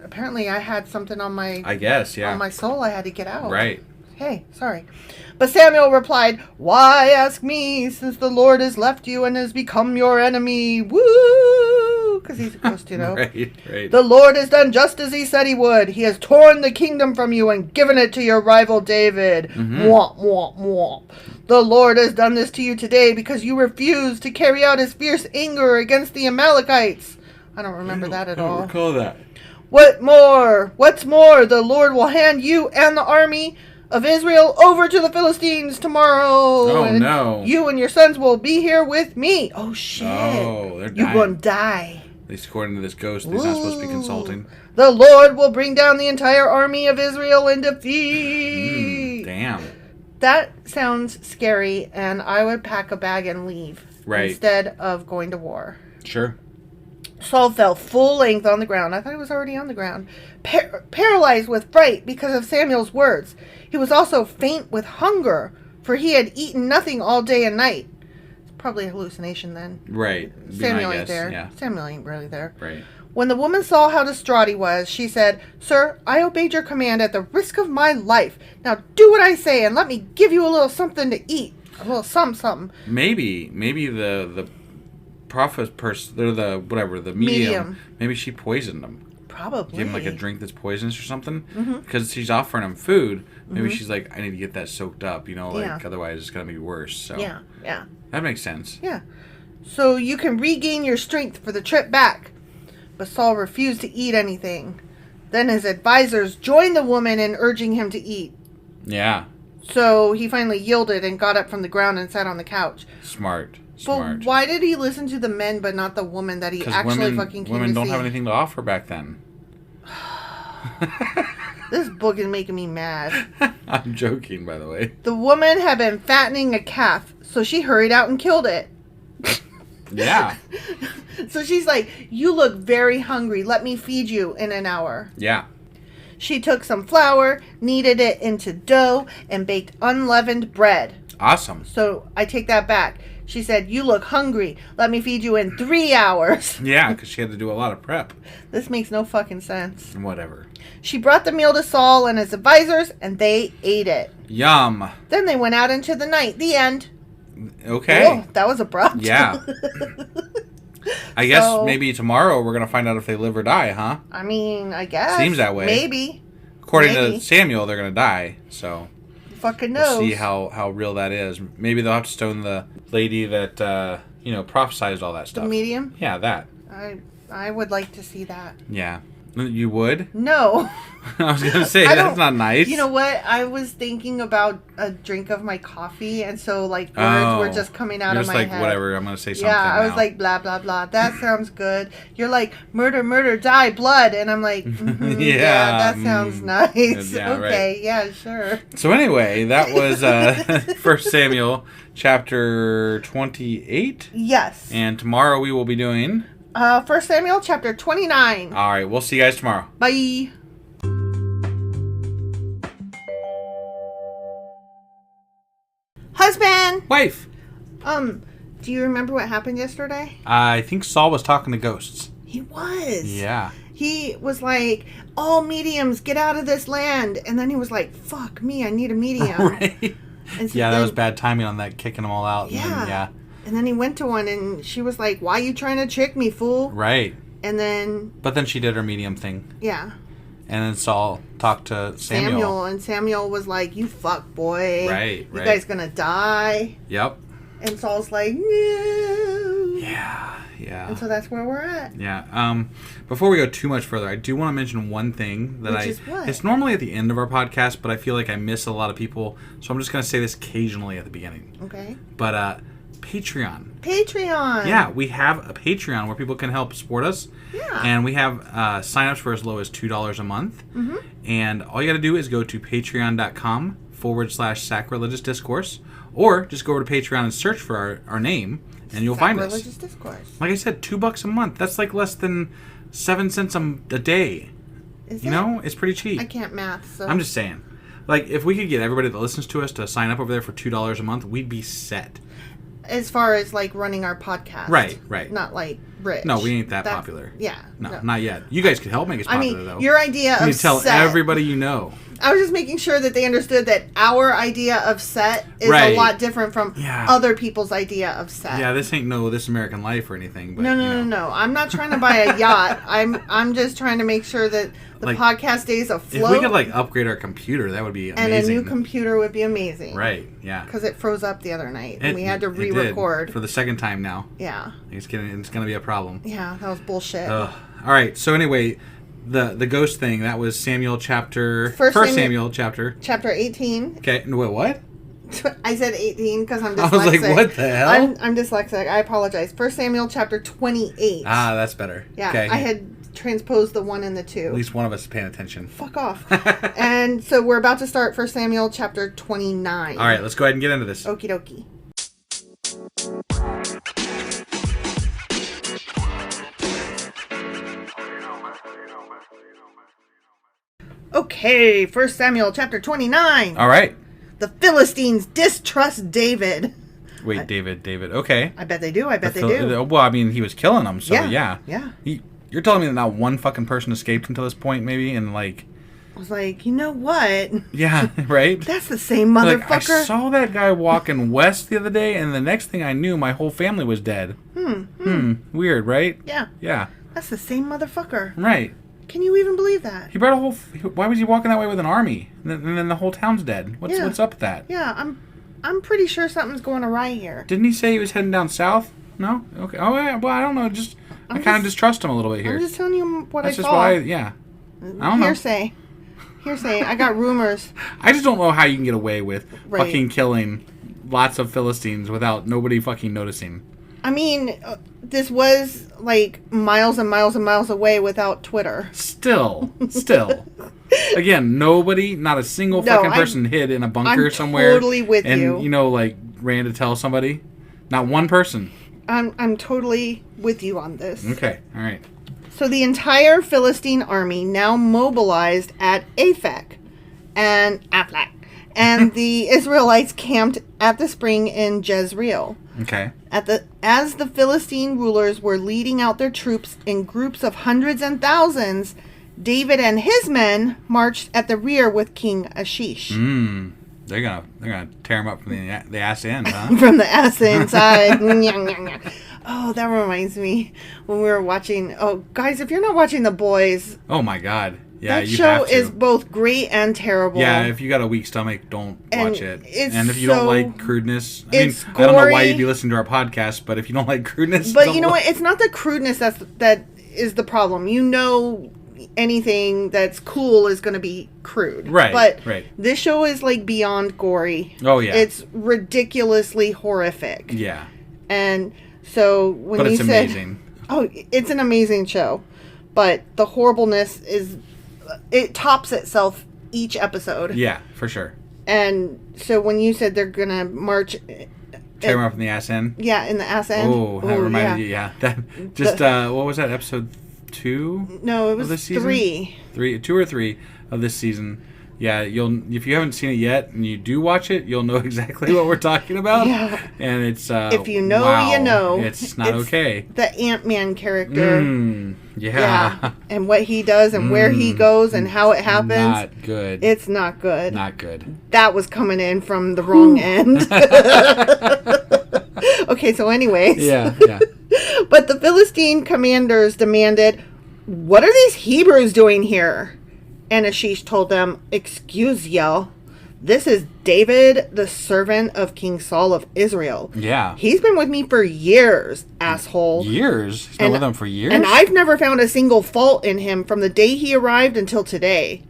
Apparently I had something on my... I guess, yeah. On my soul I had to get out. Right. Hey, sorry. But Samuel replied, "Why ask me, since the Lord has left you and has become your enemy?" Woo! Because he's supposed to, know. Right. "The Lord has done just as he said he would. He has torn the kingdom from you and given it to your rival David. Mwah, mwah, mwah. The Lord has done this to you today because you refused to carry out his fierce anger against the Amalekites." I don't remember that at all. I don't recall that. What's more, the Lord will hand you and the army of Israel over to the Philistines tomorrow. Oh, and no. You and your sons will be here with me. Oh, shit. Oh, they're dying. You're going to die. At least according to this ghost, he's not supposed to be consulting. The Lord will bring down the entire army of Israel in defeat. Damn. That sounds scary, and I would pack a bag and leave. Right. Instead of going to war. Sure. Saul fell full length on the ground. I thought he was already on the ground. Paralyzed with fright because of Samuel's words. He was also faint with hunger, for he had eaten nothing all day and night. It's probably a hallucination then. Right. Samuel ain't there. Yeah. Samuel ain't really there. Right. When the woman saw how distraught he was, she said, "Sir, I obeyed your command at the risk of my life. Now do what I say and let me give you a little something to eat. A little something." Maybe the prophet person, or the medium. Maybe she poisoned him. Probably. Give him like a drink that's poisonous or something. Because she's offering him food. Maybe she's like, I need to get that soaked up, otherwise it's going to be worse. So yeah. That makes sense. Yeah. "So you can regain your strength for the trip back." But Saul refused to eat anything. Then his advisors joined the woman in urging him to eat. Yeah. So he finally yielded and got up from the ground and sat on the couch. Smart. But why did he listen to the men but not the woman that he actually fucking came to see? Women don't have anything to offer back then. This book is making me mad. I'm joking, by the way. The woman had been fattening a calf, so she hurried out and killed it. Yeah. So she's like, you look very hungry. Let me feed you in an hour. Yeah. She took some flour, kneaded it into dough, and baked unleavened bread. Awesome. So I take that back. She said, you look hungry. Let me feed you in 3 hours. Yeah, because she had to do a lot of prep. This makes no fucking sense. Whatever. She brought the meal to Saul and his advisors, and they ate it. Yum. Then they went out into the night. The end. Okay. Oh, that was abrupt. Yeah. I guess maybe tomorrow we're going to find out if they live or die, huh? I mean, I guess. Seems that way. Maybe. According to Samuel, they're going to die, so... Fucking knows. We'll see how real that is. Maybe they'll have to stone the lady that, prophesized all that stuff. The medium? Yeah, that. I would like to see that. Yeah. You would? No. I was going to say, that's not nice. You know what? I was thinking about a drink of my coffee, and so, words were just coming out of my head. Whatever, I'm going to say something Yeah, I was like, blah, blah, blah. That sounds good. You're like, murder, murder, die, blood. And I'm like, yeah, that sounds nice. Yeah, okay, right. yeah, sure. So anyway, that was 1 Samuel chapter 28. Yes. And tomorrow we will be doing... 1 Samuel chapter 29. All right, we'll see you guys tomorrow. Bye. Husband. Wife. Do you remember what happened yesterday? I think Saul was talking to ghosts. He was. Yeah. He was like, all mediums, get out of this land. And then he was like, fuck me, I need a medium. Right. And so that was bad timing on that, kicking them all out. Yeah. And then he went to one, and she was like, why are you trying to trick me, fool? Right. And then... But then she did her medium thing. Yeah. And then Saul talked to Samuel. And Samuel was like, you fuck, boy. Right. You guys gonna die. Yep. And Saul's like, no. Yeah. And so that's where we're at. Yeah. Before we go too much further, I do want to mention one thing that Which is what? It's normally at the end of our podcast, but I feel like I miss a lot of people, so I'm just going to say this occasionally at the beginning. Okay. But Patreon. Yeah, we have a Patreon where people can help support us. Yeah. And we have signups for as low as $2 a month. Mm-hmm. And all you got to do is go to patreon.com/Sacrilegious Discourse, or just go over to Patreon and search for our name, and you'll find us. Sacrilegious Discourse. Like I said, $2 a month. That's like less than 7 cents a day. Is you know, it's pretty cheap. I can't math, so... I'm just saying. Like, if we could get everybody that listens to us to sign up over there for $2 a month, we'd be set. As far as, running our podcast. Right. Not, rich. No, we ain't that popular. Yeah. No, not yet. You guys could help make us popular, though. Your idea of tell everybody you know. I was just making sure that they understood that our idea of set is a lot different from other people's idea of set. Yeah, this ain't This American Life or anything. But, No. I'm not trying to buy a yacht. I'm just trying to make sure that the podcast stays afloat. If we could upgrade our computer, that would be amazing. And a new computer would be amazing. Right, yeah. Because it froze up the other night. And we had to re-record. It did, for the second time now. Yeah. It's going to be a problem. Yeah, that was bullshit. All right, so anyway... The ghost thing, that was Samuel chapter... First Samuel chapter... Chapter 18. Okay, wait, what? I said 18 because I'm dyslexic. I was like, what the hell? I'm dyslexic. I apologize. 1 Samuel chapter 28. Ah, that's better. Yeah, okay. I had transposed the 1 and the 2. At least one of us is paying attention. Fuck off. And so we're about to start 1 Samuel chapter 29. All right, let's go ahead and get into this. Okie dokie. Okay, 1 Samuel chapter 29. All right. The Philistines distrust David. Wait, David. Okay. I bet they do. I bet they do. Well, I mean, he was killing them, so yeah. Yeah. You're telling me that not one fucking person escaped until this point, maybe? And I was like, you know what? Yeah, right? That's the same motherfucker. I saw that guy walking west the other day, and the next thing I knew, my whole family was dead. Weird, right? Yeah. Yeah. That's the same motherfucker. Right. Can you even believe that? He brought a whole... Why was he walking that way with an army? And then the whole town's dead. What's up with that? Yeah, I'm pretty sure something's going awry here. Didn't he say he was heading down south? No? Okay. Oh, yeah. Well, I don't know. I kind of distrust him a little bit here. I'm just telling you what That's I saw. That's just why... Yeah. I don't know. Hearsay. I got rumors. I just don't know how you can get away with fucking killing lots of Philistines without nobody fucking noticing. I mean, this was like miles and miles and miles away without Twitter. Still. Again, nobody, not a single fucking person hid in a bunker somewhere. Totally with you. And, like, ran to tell somebody. Not one person. I'm totally with you on this. Okay, all right. So the entire Philistine army now mobilized at Aphek and Aflac, and the Israelites camped at the spring in Jezreel. Okay. As the Philistine rulers were leading out their troops in groups of hundreds and thousands, David and his men marched at the rear with King Achish. They're gonna tear him up from the ass end, huh? From the ass inside. Oh, that reminds me when we were watching. Oh, guys, if you're not watching The Boys, oh my God, yeah, that show is both great and terrible. Yeah, if you got a weak stomach, don't watch it. And if you don't like crudeness, I don't know why you'd be listening to our podcast, but if you don't like crudeness, but you know what? It's not the crudeness that is the problem. Anything that's cool is going to be crude. Right. But this show is like beyond gory. Oh, yeah. It's ridiculously horrific. Yeah. And so when you said... amazing. Oh, it's an amazing show. But the horribleness it tops itself each episode. Yeah, for sure. And so when you said they're going to march... Tear them up in the ass end? Yeah, in the ass end. Oh, that reminded you, yeah. That, just, what was that, episode 2? No, it was this season? 3. 2 or 3 of this season. Yeah, if you haven't seen it yet and you do watch it, you'll know exactly what we're talking about. Yeah. And it's if you know, you know. It's not okay. The Ant-Man character. Yeah. And what he does and where he goes and how it happens. Not good. It's not good. Not good. That was coming in from the wrong end. Okay, so anyways. Yeah. But the Philistine commanders demanded, "What are these Hebrews doing here?" And Achish told them, "Excuse y'all. This is David, the servant of King Saul of Israel. Yeah. He's been with me for years, asshole." Years? He's been with him for years? And I've never found a single fault in him from the day he arrived until today.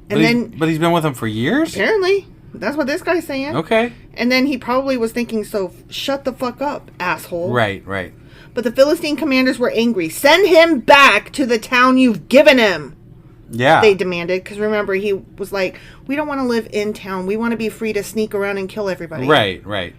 But he's been with him for years? Apparently. That's what this guy's saying. Okay. And then he probably was thinking, so shut the fuck up, asshole. Right. But the Philistine commanders were angry. "Send him back to the town you've given him." Yeah. They demanded, because remember, he was like, "We don't want to live in town. We want to be free to sneak around and kill everybody." Right.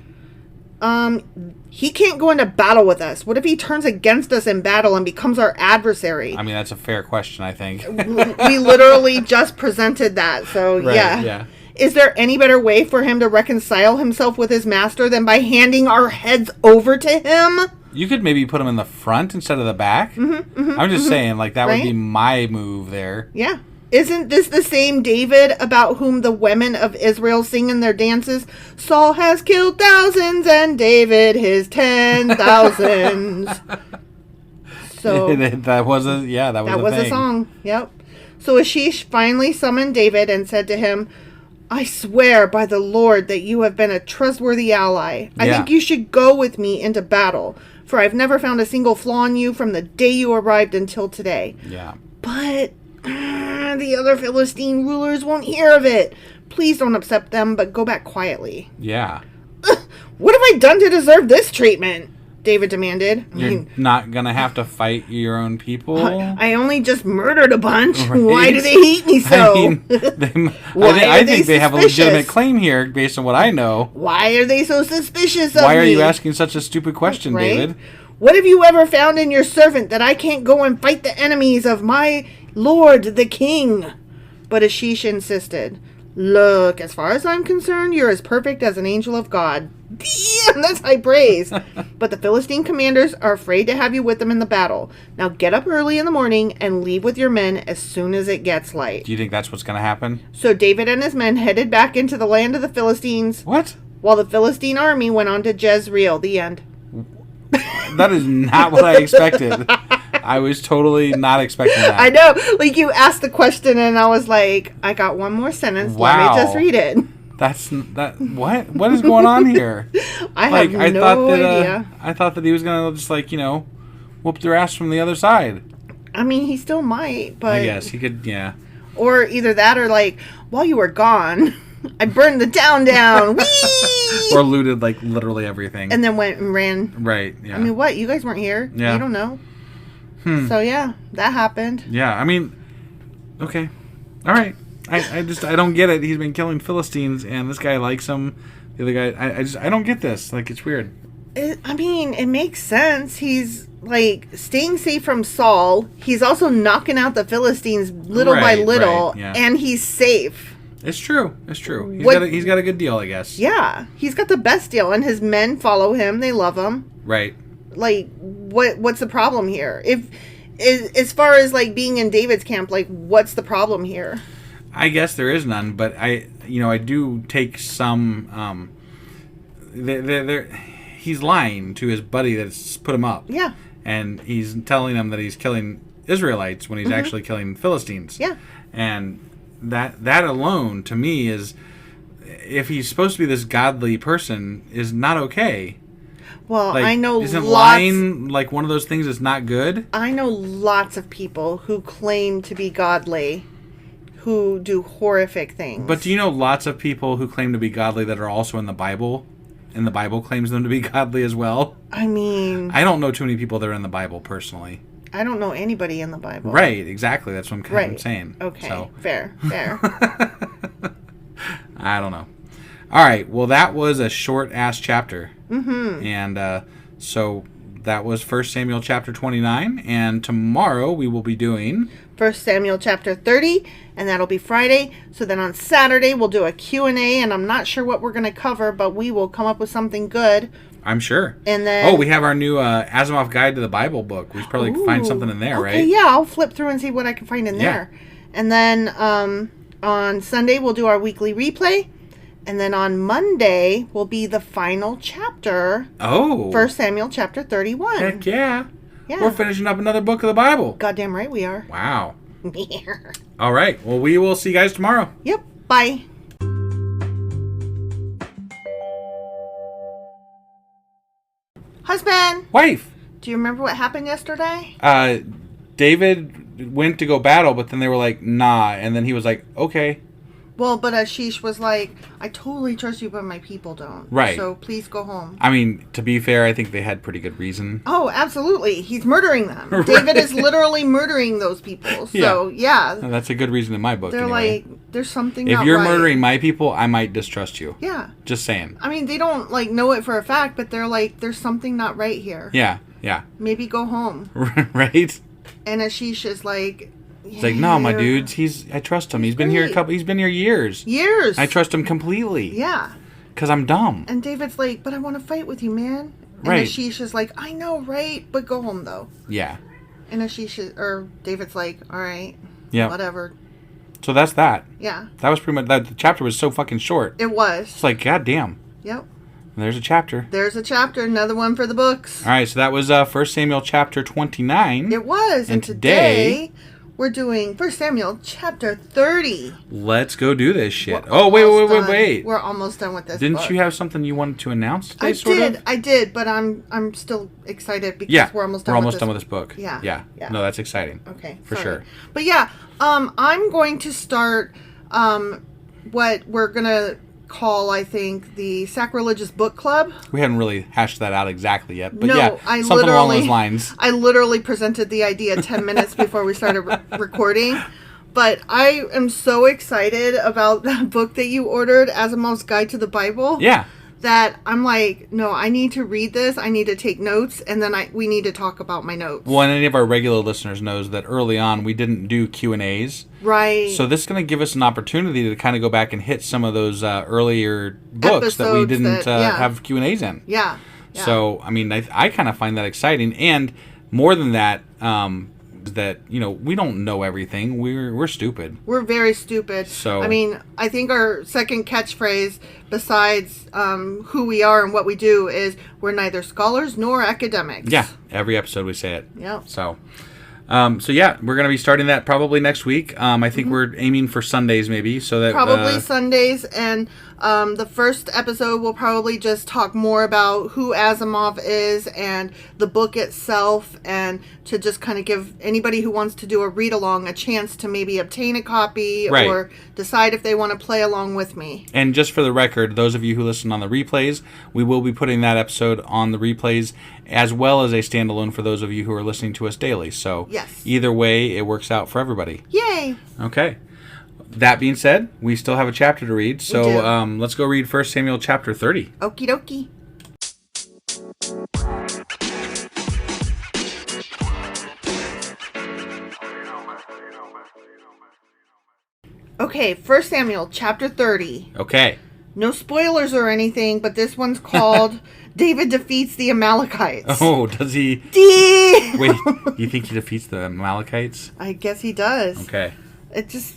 He can't go into battle with us. What if he turns against us in battle and becomes our adversary? I mean, that's a fair question, I think. We literally just presented that, so yeah. Is there any better way for him to reconcile himself with his master than by handing our heads over to him? You could maybe put him in the front instead of the back. I'm just saying, like, that would be my move there. Yeah. Isn't this the same David about whom the women of Israel sing in their dances? "Saul has killed thousands and David his 10,000s." So that was a song. Yep. So Achish finally summoned David and said to him, "I swear by the Lord that you have been a trustworthy ally. I think you should go with me into battle, for I've never found a single flaw in you from the day you arrived until today." Yeah. But the other Philistine rulers won't hear of it. Please don't upset them, but go back quietly. Yeah. What have I done to deserve this treatment? David demanded. You're not going to have to fight your own people? I only just murdered a bunch. Right? Why do they hate me so? I mean, I think they have a legitimate claim here based on what I know. Why are they so suspicious of me? Why are you asking such a stupid question, David? What have you ever found in your servant that I can't go and fight the enemies of my lord the king? But Achish insisted. "Look, as far as I'm concerned, you're as perfect as an angel of God." Damn, that's high praise. "But the Philistine commanders are afraid to have you with them in the battle. Now get up early in the morning and leave with your men as soon as it gets light." Do you think that's what's going to happen? So David and his men headed back into the land of the Philistines. What? While the Philistine army went on to Jezreel. The end. That is not what I expected. I was totally not expecting that. I know. Like, you asked the question and I was like, I got one more sentence. Wow. Let me just read it. What? What is going on here? I have no idea. I thought that he was going to just, like, whoop their ass from the other side. I mean, he still might, but... I guess he could, yeah. Or either that or like, while you were gone, I burned the town down. Whee! Or looted like literally everything. And then went and ran. Right, yeah. I mean, what? You guys weren't here. Yeah. You don't know. So yeah, that happened. Yeah, I mean, okay. All right. I don't get it. He's been killing Philistines and this guy likes him. The other guy, I don't get this. Like, it's weird. It makes sense. He's like staying safe from Saul. He's also knocking out the Philistines little by little, and he's safe. It's true. He's got a good deal, I guess. Yeah, he's got the best deal, and his men follow him. They love him. Right. Like, what's the problem here? As far as like being in David's camp, like, what's the problem here? I guess there is none, but I do take some. He's lying to his buddy that's put him up. Yeah. And he's telling him that he's killing Israelites when he's actually killing Philistines. Yeah. And that alone, to me, is, if he's supposed to be this godly person, is not okay. Well, like, I know isn't lying like one of those things that's not good? I know lots of people who claim to be godly who do horrific things. But do you know lots of people who claim to be godly that are also in the Bible? And the Bible claims them to be godly as well? I mean, I don't know too many people that are in the Bible personally. I don't know anybody in the Bible. Right, exactly. That's what I'm saying. Okay, so. Fair. I don't know. All right, well, that was a short-ass chapter. Mm-hmm. And so that was 1 Samuel chapter 29. And tomorrow we will be doing 1 Samuel chapter 30, and that'll be Friday. So then on Saturday we'll do a Q&A, and I'm not sure what we're going to cover, but we will come up with something good. I'm sure. And then we have our new Asimov Guide to the Bible book. We should probably find something in there, right? Yeah, I'll flip through and see what I can find in there. And then on Sunday we'll do our weekly replay. And then on Monday will be the final chapter. 1 Samuel chapter 31. Heck yeah. Yeah. We're finishing up another book of the Bible. Goddamn right we are. Wow. All right. Well, we will see you guys tomorrow. Yep. Bye. Husband. Wife. Do you remember what happened yesterday? David went to go battle, but then they were like, nah. And then he was like, okay. Well, but Ashish was like, I totally trust you, but my people don't. Right. So please go home. I mean, to be fair, I think they had pretty good reason. Oh, absolutely. He's murdering them. Right. David is literally murdering those people. So, yeah. No, that's a good reason in my book, They're anyway. like, there's something if not you're right. murdering my people, I might distrust you. Yeah. Just saying. I mean, they don't, like, know it for a fact, but they're like, there's something not right here. Yeah. Maybe go home. Right? And Ashish is like... It's like, no, my dudes, I trust him. He's been here he's been here years. Years. I trust him completely. Yeah. Because I'm dumb. And David's like, but I want to fight with you, man. And right. Ashish is like, I know, right? But go home, though. Yeah. And David's like, all right. Yeah. Whatever. So that's that. Yeah. That was pretty much, the chapter was so fucking short. It was. It's like, goddamn. Yep. There's a chapter. Another one for the books. All right, so that was 1 Samuel chapter 29. It was. And today we're doing 1 Samuel chapter 30. Let's go do this shit. Wait. We're almost done with this Didn't you have something you wanted to announce today, I did, but I'm still excited because we're almost done with this book. Yeah. No, that's exciting. Okay. For sure. But yeah, I'm going to start what we're going to call, I think, the Sacrilegious Book Club. We haven't really hashed that out exactly yet, but something along those lines. I literally presented the idea 10 minutes before we started recording, but I am so excited about that book that you ordered, Asimov's Guide to the Bible. Yeah. That I'm like, no, I need to read this, I need to take notes, and then we need to talk about my notes. Well, and any of our regular listeners knows that early on we didn't do Q&As. Right. So this is going to give us an opportunity to kind of go back and hit some of those earlier books that we didn't have Q&As in. Yeah. So, I mean, I kind of find that exciting. And more than that, that, we don't know everything. We're stupid. We're very stupid. So, I mean, I think our second catchphrase, besides who we are and what we do, is we're neither scholars nor academics. Yeah, every episode we say it. Yeah. So yeah, we're going to be starting that probably next week. I think we're aiming for Sundays maybe, so that probably Sundays, and The first episode will probably just talk more about who Asimov is and the book itself, and to just kind of give anybody who wants to do a read-along a chance to maybe obtain a copy or decide if they want to play along with me. And just for the record, those of you who listen on the replays, we will be putting that episode on the replays as well as a standalone for those of you who are listening to us daily. So either way, it works out for everybody. Yay! Okay. That being said, we still have a chapter to read, so let's go read 1 Samuel chapter 30. Okie dokie. Okay, 1 Samuel chapter 30. Okay. No spoilers or anything, but this one's called David Defeats the Amalekites. Oh, does he? Wait, you think he defeats the Amalekites? I guess he does. Okay. It just...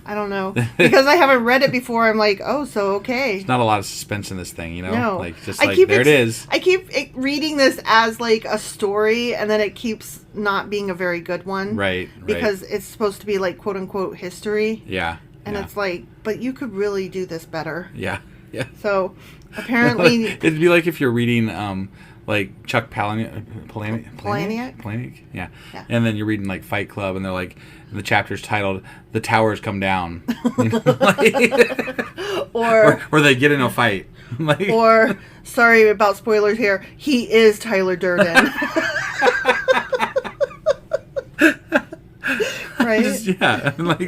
I don't know. Because I haven't read it before, I'm like, oh, so okay. There's not a lot of suspense in this thing, you know? No. Like, just like, there it is. I keep reading this as, like, a story, and then it keeps not being a very good one. Right, Because it's supposed to be, like, quote-unquote history. Yeah. And it's like, but you could really do this better. Yeah, yeah. So, apparently... It'd be like if you're reading... like Chuck Palahniuk? Yeah. And then you're reading like Fight Club, and they're like, the chapter's titled "The Towers Come Down," you know, like, or they get in a fight, like, or sorry about spoilers here, he is Tyler Durden. Right? Yeah, like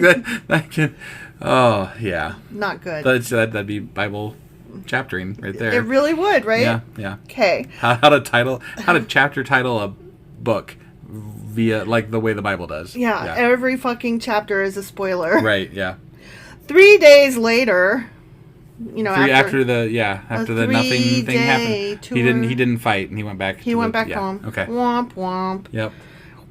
that can. Oh yeah. Not good. That'd be Bible chaptering right there. It really would, right? Yeah, yeah. Okay. How to chapter title a book via like the way the Bible does. Yeah, every fucking chapter is a spoiler. Right, yeah. 3 days later, you know, after the nothing thing happened. Tour. He didn't fight, and he went back. He went back home. Okay. Womp womp. Yep.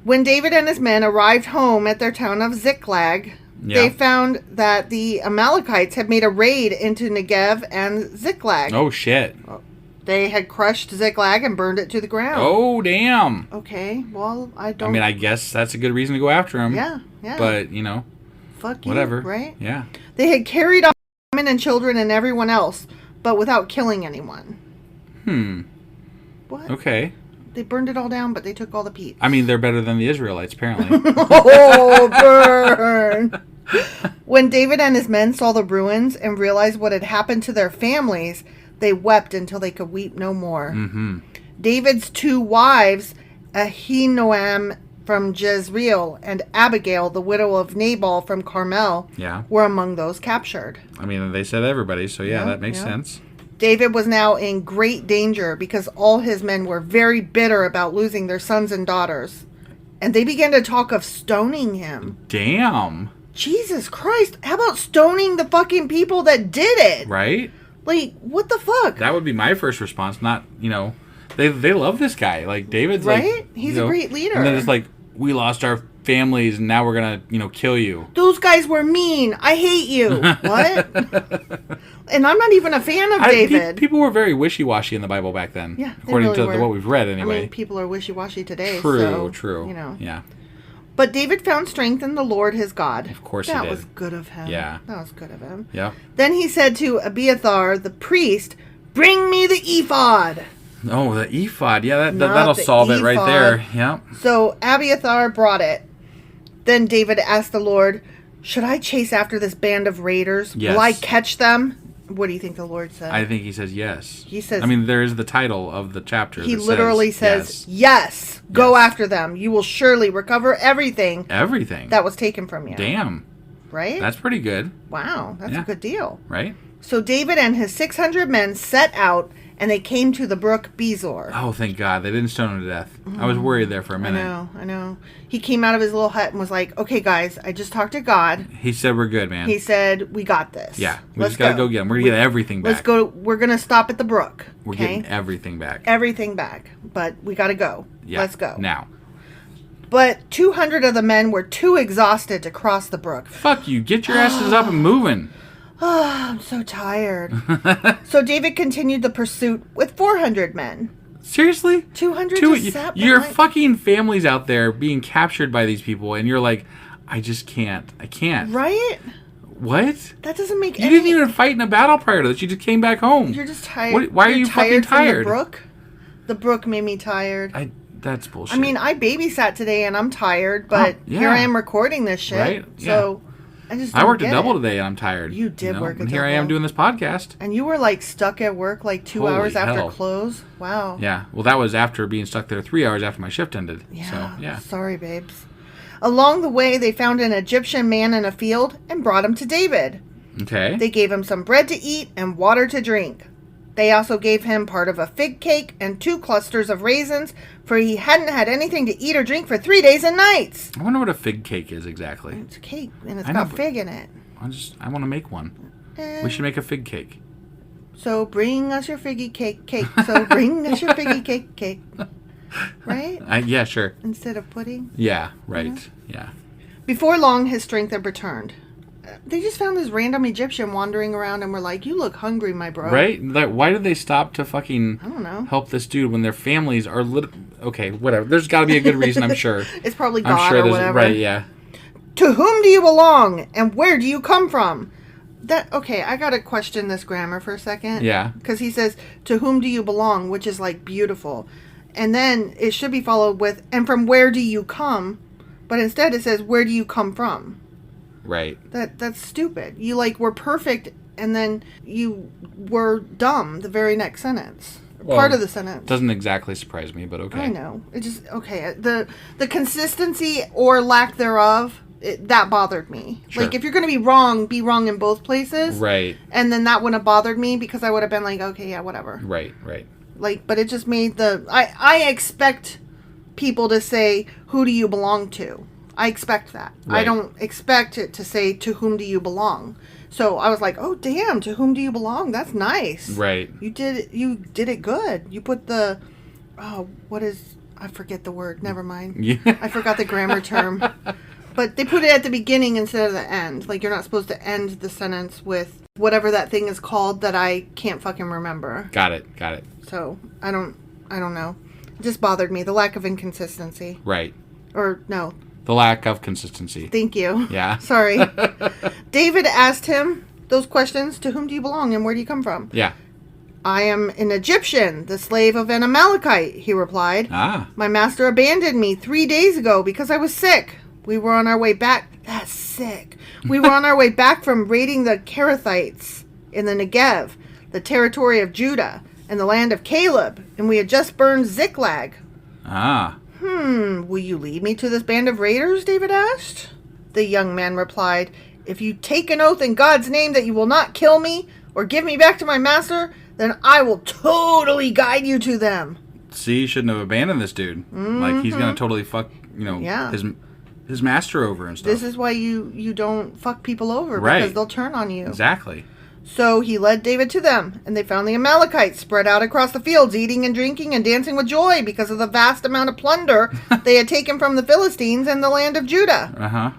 When David and his men arrived home at their town of Ziklag, they found that the Amalekites had made a raid into Negev and Ziklag. Oh, shit. They had crushed Ziklag and burned it to the ground. Oh, damn. Okay, well, I guess that's a good reason to go after him. Yeah, yeah. But, you know. Fuck whatever. You, right? Yeah. They had carried off women and children and everyone else, but without killing anyone. What? Okay. They burned it all down, but they took all the peats. I mean, they're better than the Israelites, apparently. Oh, burn! When David and his men saw the ruins and realized what had happened to their families, they wept until they could weep no more. Mm-hmm. David's 2 wives, Ahinoam from Jezreel and Abigail, the widow of Nabal from Carmel, were among those captured. I mean, they said everybody, so that makes sense. David was now in great danger because all his men were very bitter about losing their sons and daughters. And they began to talk of stoning him. Damn. Jesus Christ. How about stoning the fucking people that did it? Right? Like, what the fuck? That would be my first response. Not, you know, they love this guy. Like, David's right? He's a great leader. And then it's like, we lost our families and now we're going to, kill you. Those guys were mean. I hate you. What? And I'm not even a fan of David. People were very wishy-washy in the Bible back then. Yeah, according to what we've read anyway. I mean, people are wishy-washy today. True. You know. Yeah. But David found strength in the Lord his God. Of course he did. That was good of him. Yeah. That was good of him. Yeah. Then he said to Abiathar, the priest, "Bring me the ephod." Oh, the ephod. Yeah, that'll solve it right there. Yeah. So Abiathar brought it. Then David asked the Lord, "Should I chase after this band of raiders? Yes. Will I catch them?" What do you think the Lord said? I think he says yes. He says... I mean, there is the title of the chapter. He literally says, yes, go after them. You will surely recover everything. Everything. That was taken from you. Damn. Right? That's pretty good. Wow, that's a good deal. Right? So David and his 600 men set out, and they came to the brook Bezor. Oh, thank God. They didn't stone him to death. I was worried there for a minute. I know. He came out of his little hut and was like, okay, guys, I just talked to God. He said we're good, man. He said, we got this. Yeah. We just got to go get him. We're going to get everything back. Let's go. We're going to stop at the brook. We're getting everything back. Everything back. But we got to go. Yeah. Let's go. Now. But 200 of the men were too exhausted to cross the brook. Fuck you. Get your asses up and moving. Oh, I'm so tired. So David continued the pursuit with 400 men. Seriously? 200 Your fucking family's out there being captured by these people, and you're like, I just can't. I can't. Right? What? That doesn't make You didn't even fight in a battle prior to this. You just came back home. You're just tired. Why are you fucking tired? From the brook? The brook made me tired. That's bullshit. I mean, I babysat today and I'm tired, but here I am recording this shit. Right? So I worked a double today and I'm tired. You did work a double. And here I am doing this podcast. And you were like stuck at work like 2 hours after close. Wow. Yeah. Well, that was after being stuck there 3 hours after my shift ended. Yeah. So, yeah. Sorry, babes. Along the way, they found an Egyptian man in a field and brought him to David. Okay. They gave him some bread to eat and water to drink. They also gave him part of a fig cake and 2 clusters of raisins, for he hadn't had anything to eat or drink for 3 days and nights. I wonder what a fig cake is exactly. It's a cake, and it's got fig in it. I want to make one. We should make a fig cake. So bring us your figgy cake. So bring us your figgy cake. Right? Yeah, sure. Instead of pudding? Yeah, right. Yeah. Before long, his strength had returned. They just found this random Egyptian wandering around and were like, you look hungry, my bro. Right? Why did they stop to fucking I don't know. Help this dude when their families are okay, whatever. There's got to be a good reason, I'm sure. It's probably God or whatever. Right, yeah. To whom do you belong and where do you come from? Okay, I got to question this grammar for a second. Yeah. Because he says, to whom do you belong, which is like beautiful. And then it should be followed with, and from where do you come? But instead it says, where do you come from? Right. That's stupid. You were perfect, and then you were dumb the very next sentence. Well, part of the sentence. Doesn't exactly surprise me, but okay. I know. It just, okay. The consistency or lack thereof, that bothered me. Sure. If you're going to be wrong in both places. Right. And then that wouldn't have bothered me because I would have been like, okay, yeah, whatever. Right. But it just made I expect people to say, who do you belong to? I expect that. Right. I don't expect it to say, to whom do you belong? So I was like, oh, damn, to whom do you belong? That's nice. Right. You did it good. You put I forget the word. Never mind. Yeah. I forgot the grammar term. But they put it at the beginning instead of the end. You're not supposed to end the sentence with whatever that thing is called that I can't fucking remember. Got it. So I don't know. It just bothered me. The lack of inconsistency. Right. Or no. The lack of consistency. Thank you. Yeah. Sorry. David asked him those questions. To whom do you belong and where do you come from? Yeah. I am an Egyptian, the slave of an Amalekite, he replied. My master abandoned me 3 days ago because I was sick. We were on our way back. That's sick. We were on our way back from raiding the Kerethites in the Negev, the territory of Judah, and the land of Caleb, and we had just burned Ziklag. Will you lead me to this band of raiders? David asked. The young man replied, if you take an oath in God's name that you will not kill me or give me back to my master, then I will totally guide you to them. See, you shouldn't have abandoned this dude. Mm-hmm. He's going to totally fuck, his master over and stuff. This is why you don't fuck people over, because they'll turn on you. Exactly. So he led David to them, and they found the Amalekites spread out across the fields, eating and drinking and dancing with joy because of the vast amount of plunder they had taken from the Philistines and the land of Judah. Uh-huh.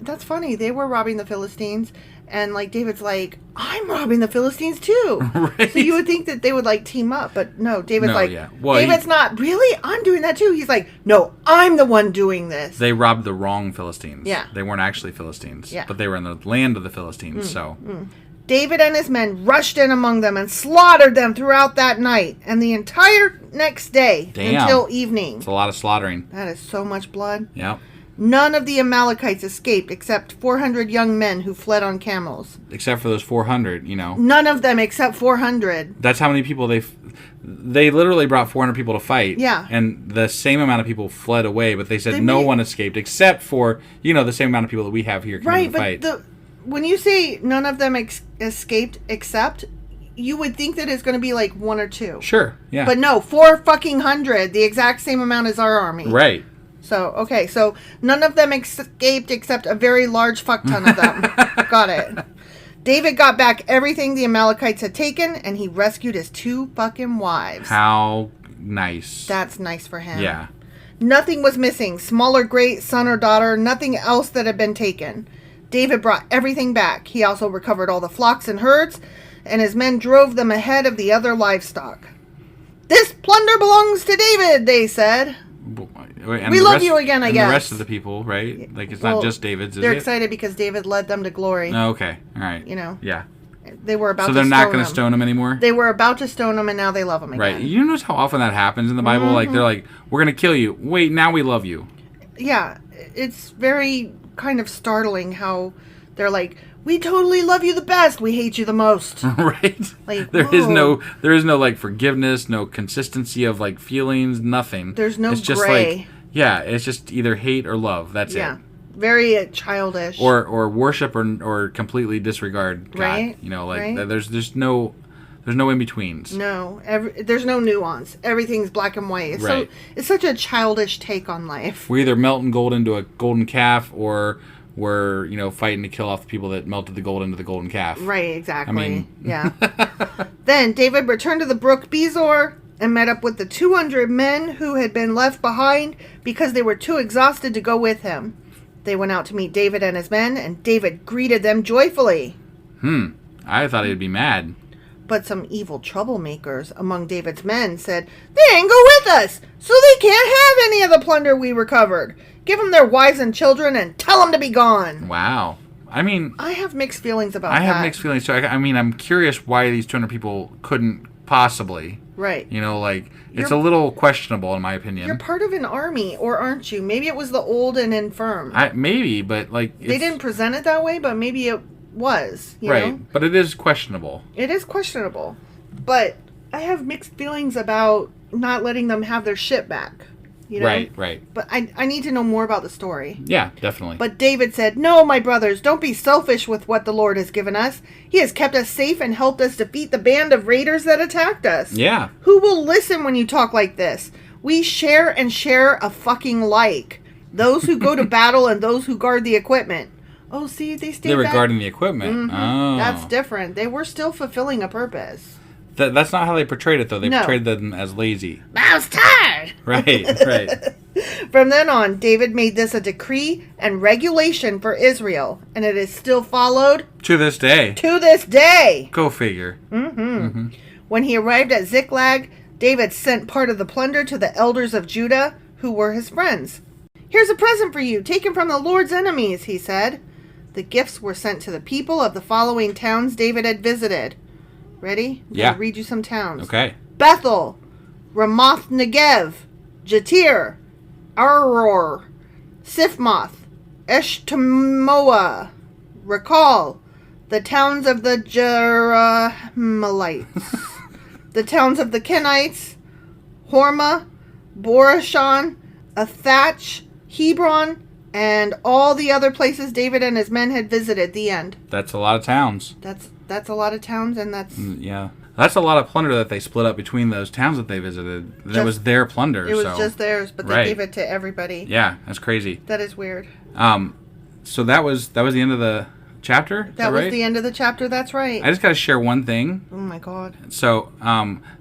That's funny. They were robbing the Philistines, and David's like, I'm robbing the Philistines too. Right. So you would think that they would team up, but no, David's David's not, really? I'm doing that too. He's like, no, I'm the one doing this. They robbed the wrong Philistines. Yeah. They weren't actually Philistines. Yeah. But they were in the land of the Philistines, so. David and his men rushed in among them and slaughtered them throughout that night and the entire next day until evening. It's a lot of slaughtering. That is so much blood. Yeah. None of the Amalekites escaped except 400 young men who fled on camels. Except for those 400, None of them except 400. That's how many people they literally brought 400 people to fight. Yeah. And the same amount of people fled away, but they said no one escaped except for, the same amount of people that we have here coming to fight. When you say none of them escaped except, you would think that it's going to be 1 or 2. Sure, yeah. But no, 400, the exact same amount as our army. Right. So none of them escaped except a very large fuck ton of them. Got it. David got back everything the Amalekites had taken, and he rescued his 2 fucking wives. How nice. That's nice for him. Yeah. Nothing was missing. Small or great, son or daughter, nothing else that had been taken. David brought everything back. He also recovered all the flocks and herds, and his men drove them ahead of the other livestock. This plunder belongs to David, they said. we love you again, I guess. And the rest of the people, right? Like, it's not just David's, they're excited because David led them to glory. Oh, okay. All right. Yeah. They were about to stone him. So they're not going to stone him anymore? They were about to stone him, and now they love him again. Right. You notice how often that happens in the Bible? Like, they're like, we're going to kill you. Wait, now we love you. Yeah. It's very kind of startling how they're like, we totally love you the best. We hate you the most. Right. Like, there is no like forgiveness, no consistency of like feelings, nothing. There's no it's just gray. Like, yeah, it's just either hate or love. That's it. Very childish. Or worship or completely disregard God. Right. There's no in betweens. No, there's no nuance. Everything's black and white. Right. So it's such a childish take on life. We're either melting gold into a golden calf, or we're fighting to kill off the people that melted the gold into the golden calf. Right. Exactly. I mean, yeah. Then David returned to the brook Bezor and met up with the 200 men who had been left behind because they were too exhausted to go with him. They went out to meet David and his men, and David greeted them joyfully. I thought he'd be mad. But some evil troublemakers among David's men said, they didn't go with us, so they can't have any of the plunder we recovered. Give them their wives and children and tell them to be gone. Wow. I mean, I have mixed feelings about that. I have mixed feelings too. I mean, I'm curious why these 200 people couldn't possibly. Right. It's a little questionable in my opinion. You're part of an army, or aren't you? Maybe it was the old and infirm. Maybe, but they didn't present it that way, but maybe it was. You know? But it is questionable. It is questionable. But I have mixed feelings about not letting them have their shit back. Right. But I need to know more about the story. Yeah, definitely. But David said, no, my brothers, don't be selfish with what the Lord has given us. He has kept us safe and helped us defeat the band of raiders that attacked us. Yeah. Who will listen when you talk like this? We share a fucking like. Those who go to battle and those who guard the equipment. Oh, see, they were guarding the equipment. Mm-hmm. Oh. That's different. They were still fulfilling a purpose. That's not how they portrayed it, though. They portrayed them as lazy. I was tired. Right. From then on, David made this a decree and regulation for Israel, and it is still followed to this day. Go figure. Mm-hmm. When he arrived at Ziklag, David sent part of the plunder to the elders of Judah, who were his friends. Here's a present for you, taken from the Lord's enemies, he said. The gifts were sent to the people of the following towns David had visited. Ready? I'm going to read you some towns. Okay. Bethel, Ramoth Negev, Jatir, Aror, Sifmoth, Eshtemoa, Rakal, the towns of the Jerahmeelites, the towns of the Kenites, Hormah, Borashan, Athach, Hebron, and all the other places David and his men had visited. The end. That's a lot of towns. That's a lot of towns, and that's... Yeah. That's a lot of plunder that they split up between those towns that they visited. That was their plunder. It was just theirs, but they gave it to everybody. Yeah, that's crazy. That is weird. So that was the end of the chapter? That was the end of the chapter, that's right. I just got to share one thing. Oh my god. So,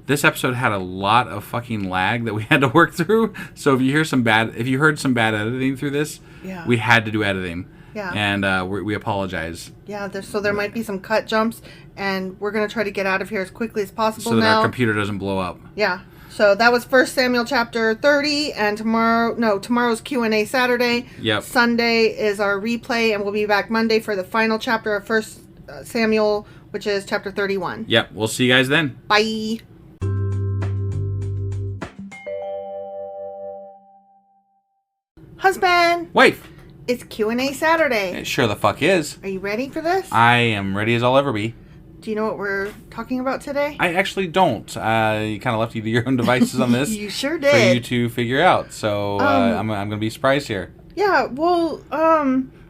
this episode had a lot of fucking lag that we had to work through. So if you heard some bad editing through this, we had to do editing. Yeah. And we apologize. Yeah, there might be some cut jumps, and we're going to try to get out of here as quickly as possible so that our computer doesn't blow up. Yeah. So that was 1 Samuel chapter 30, and tomorrow's Q&A Saturday. Yep. Sunday is our replay, and we'll be back Monday for the final chapter of 1 Samuel, which is chapter 31. Yep. We'll see you guys then. Bye. Husband. Wife. It's Q&A Saturday. It sure the fuck is. Are you ready for this? I am ready as I'll ever be. Do you know what we're talking about today? I actually don't. You kind of left you to your own devices on this. You sure did. For you to figure out. So I'm going to be surprised here. Yeah, well,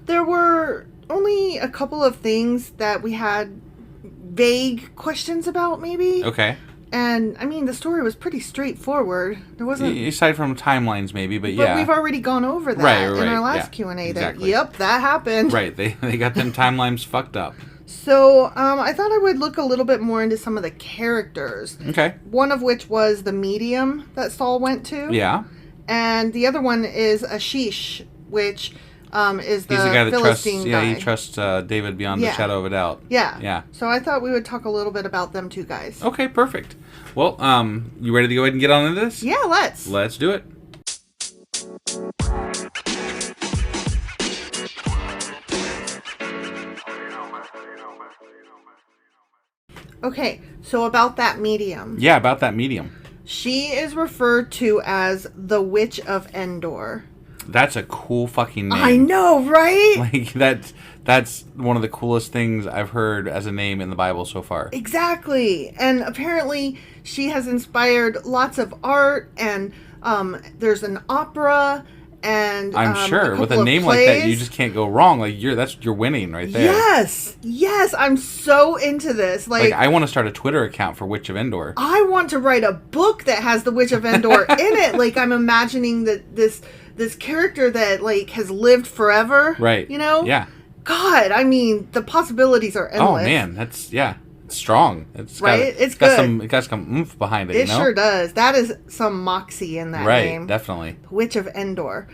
there were only a couple of things that we had vague questions about, maybe. Okay. And, I mean, the story was pretty straightforward. There wasn't... Aside from timelines, maybe, but yeah. But we've already gone over that in our last Q&A. Exactly. That happened. Right, they got them timelines fucked up. So, I thought I would look a little bit more into some of the characters. Okay. One of which was the medium that Saul went to. Yeah. And the other one is Ashish, which... is the He's the guy that Philistine trusts, guy. Yeah, he trusts David beyond the shadow of a doubt. Yeah. Yeah. So I thought we would talk a little bit about them two guys. Okay, perfect. Well, you ready to go ahead and get on into this? Yeah, let's. Let's do it. Okay, so about that medium. Yeah, about that medium. She is referred to as the Witch of Endor. That's a cool fucking name. I know, right? Like, that's one of the coolest things I've heard as a name in the Bible so far. Exactly. And apparently she has inspired lots of art, and there's an opera, and I'm sure with a name like that you just can't go wrong. Like you're winning right there. Yes, I'm so into this. Like I want to start a Twitter account for Witch of Endor. I want to write a book that has the Witch of Endor in it. Like I'm imagining that this character that like has lived forever. Right. You know? Yeah. God, I mean, the possibilities are endless. Oh man, it's strong. It's right. It's good. It got some oomph behind it. It sure does. That is some moxie in that name. Right. Definitely. Witch of Endor.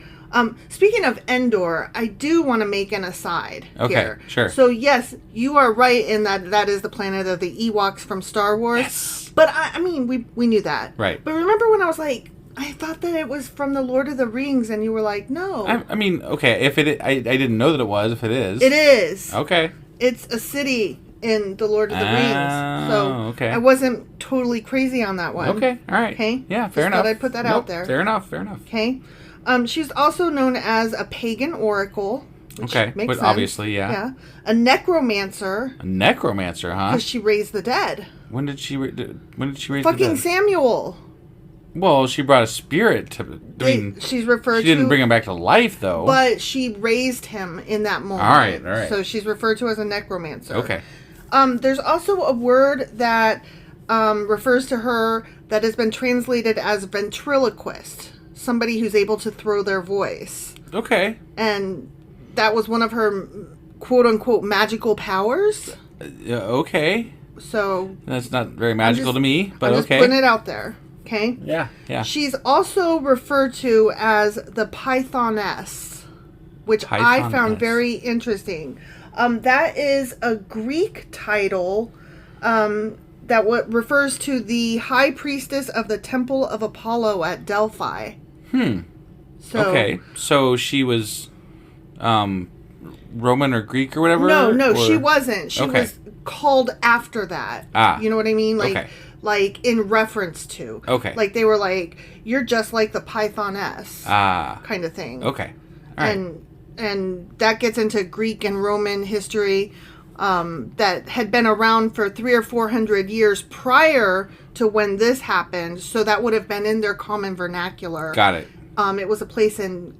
Speaking of Endor, I do want to make an aside here. Okay, sure. So yes, you are right in that is the planet of the Ewoks from Star Wars. Yes. But I mean, we knew that. Right. But remember when I was like, I thought that it was from the Lord of the Rings, and you were like, no. I mean, okay, if I didn't know that it was. If it is, it is. Okay. It's a city in the Lord of the Rings. So okay. I wasn't totally crazy on that one. Okay. All right. Okay. Yeah. Fair enough. Thought I'd put that out there. Fair enough. Okay. She's also known as a pagan oracle. Which makes sense. Obviously, yeah. Yeah. A necromancer. A necromancer, huh? Because she raised the dead. When did she raise the dead? Fucking Samuel. Well, she brought a spirit to. She's referred to. She didn't bring him back to life, though. But she raised him in that moment. All right. So she's referred to as a necromancer. Okay. There's also a word that refers to her that has been translated as ventriloquist. Somebody who's able to throw their voice. Okay. And that was one of her quote-unquote magical powers. Okay. So. That's not very magical to me, but I'm just putting it out there. Okay? Yeah. She's also referred to as the Pythoness, which I found very interesting. That is a Greek title that refers to the high priestess of the Temple of Apollo at Delphi. So she was Roman or Greek or whatever? No, she wasn't. She was called after that. You know what I mean? Like in reference to. Okay. Like they were like, you're just like the Pythoness. Kind of thing. Okay. All right. And that gets into Greek and Roman history that had been around for 300 or 400 years prior to when this happened. So that would have been in their common vernacular. Got it. It was a place in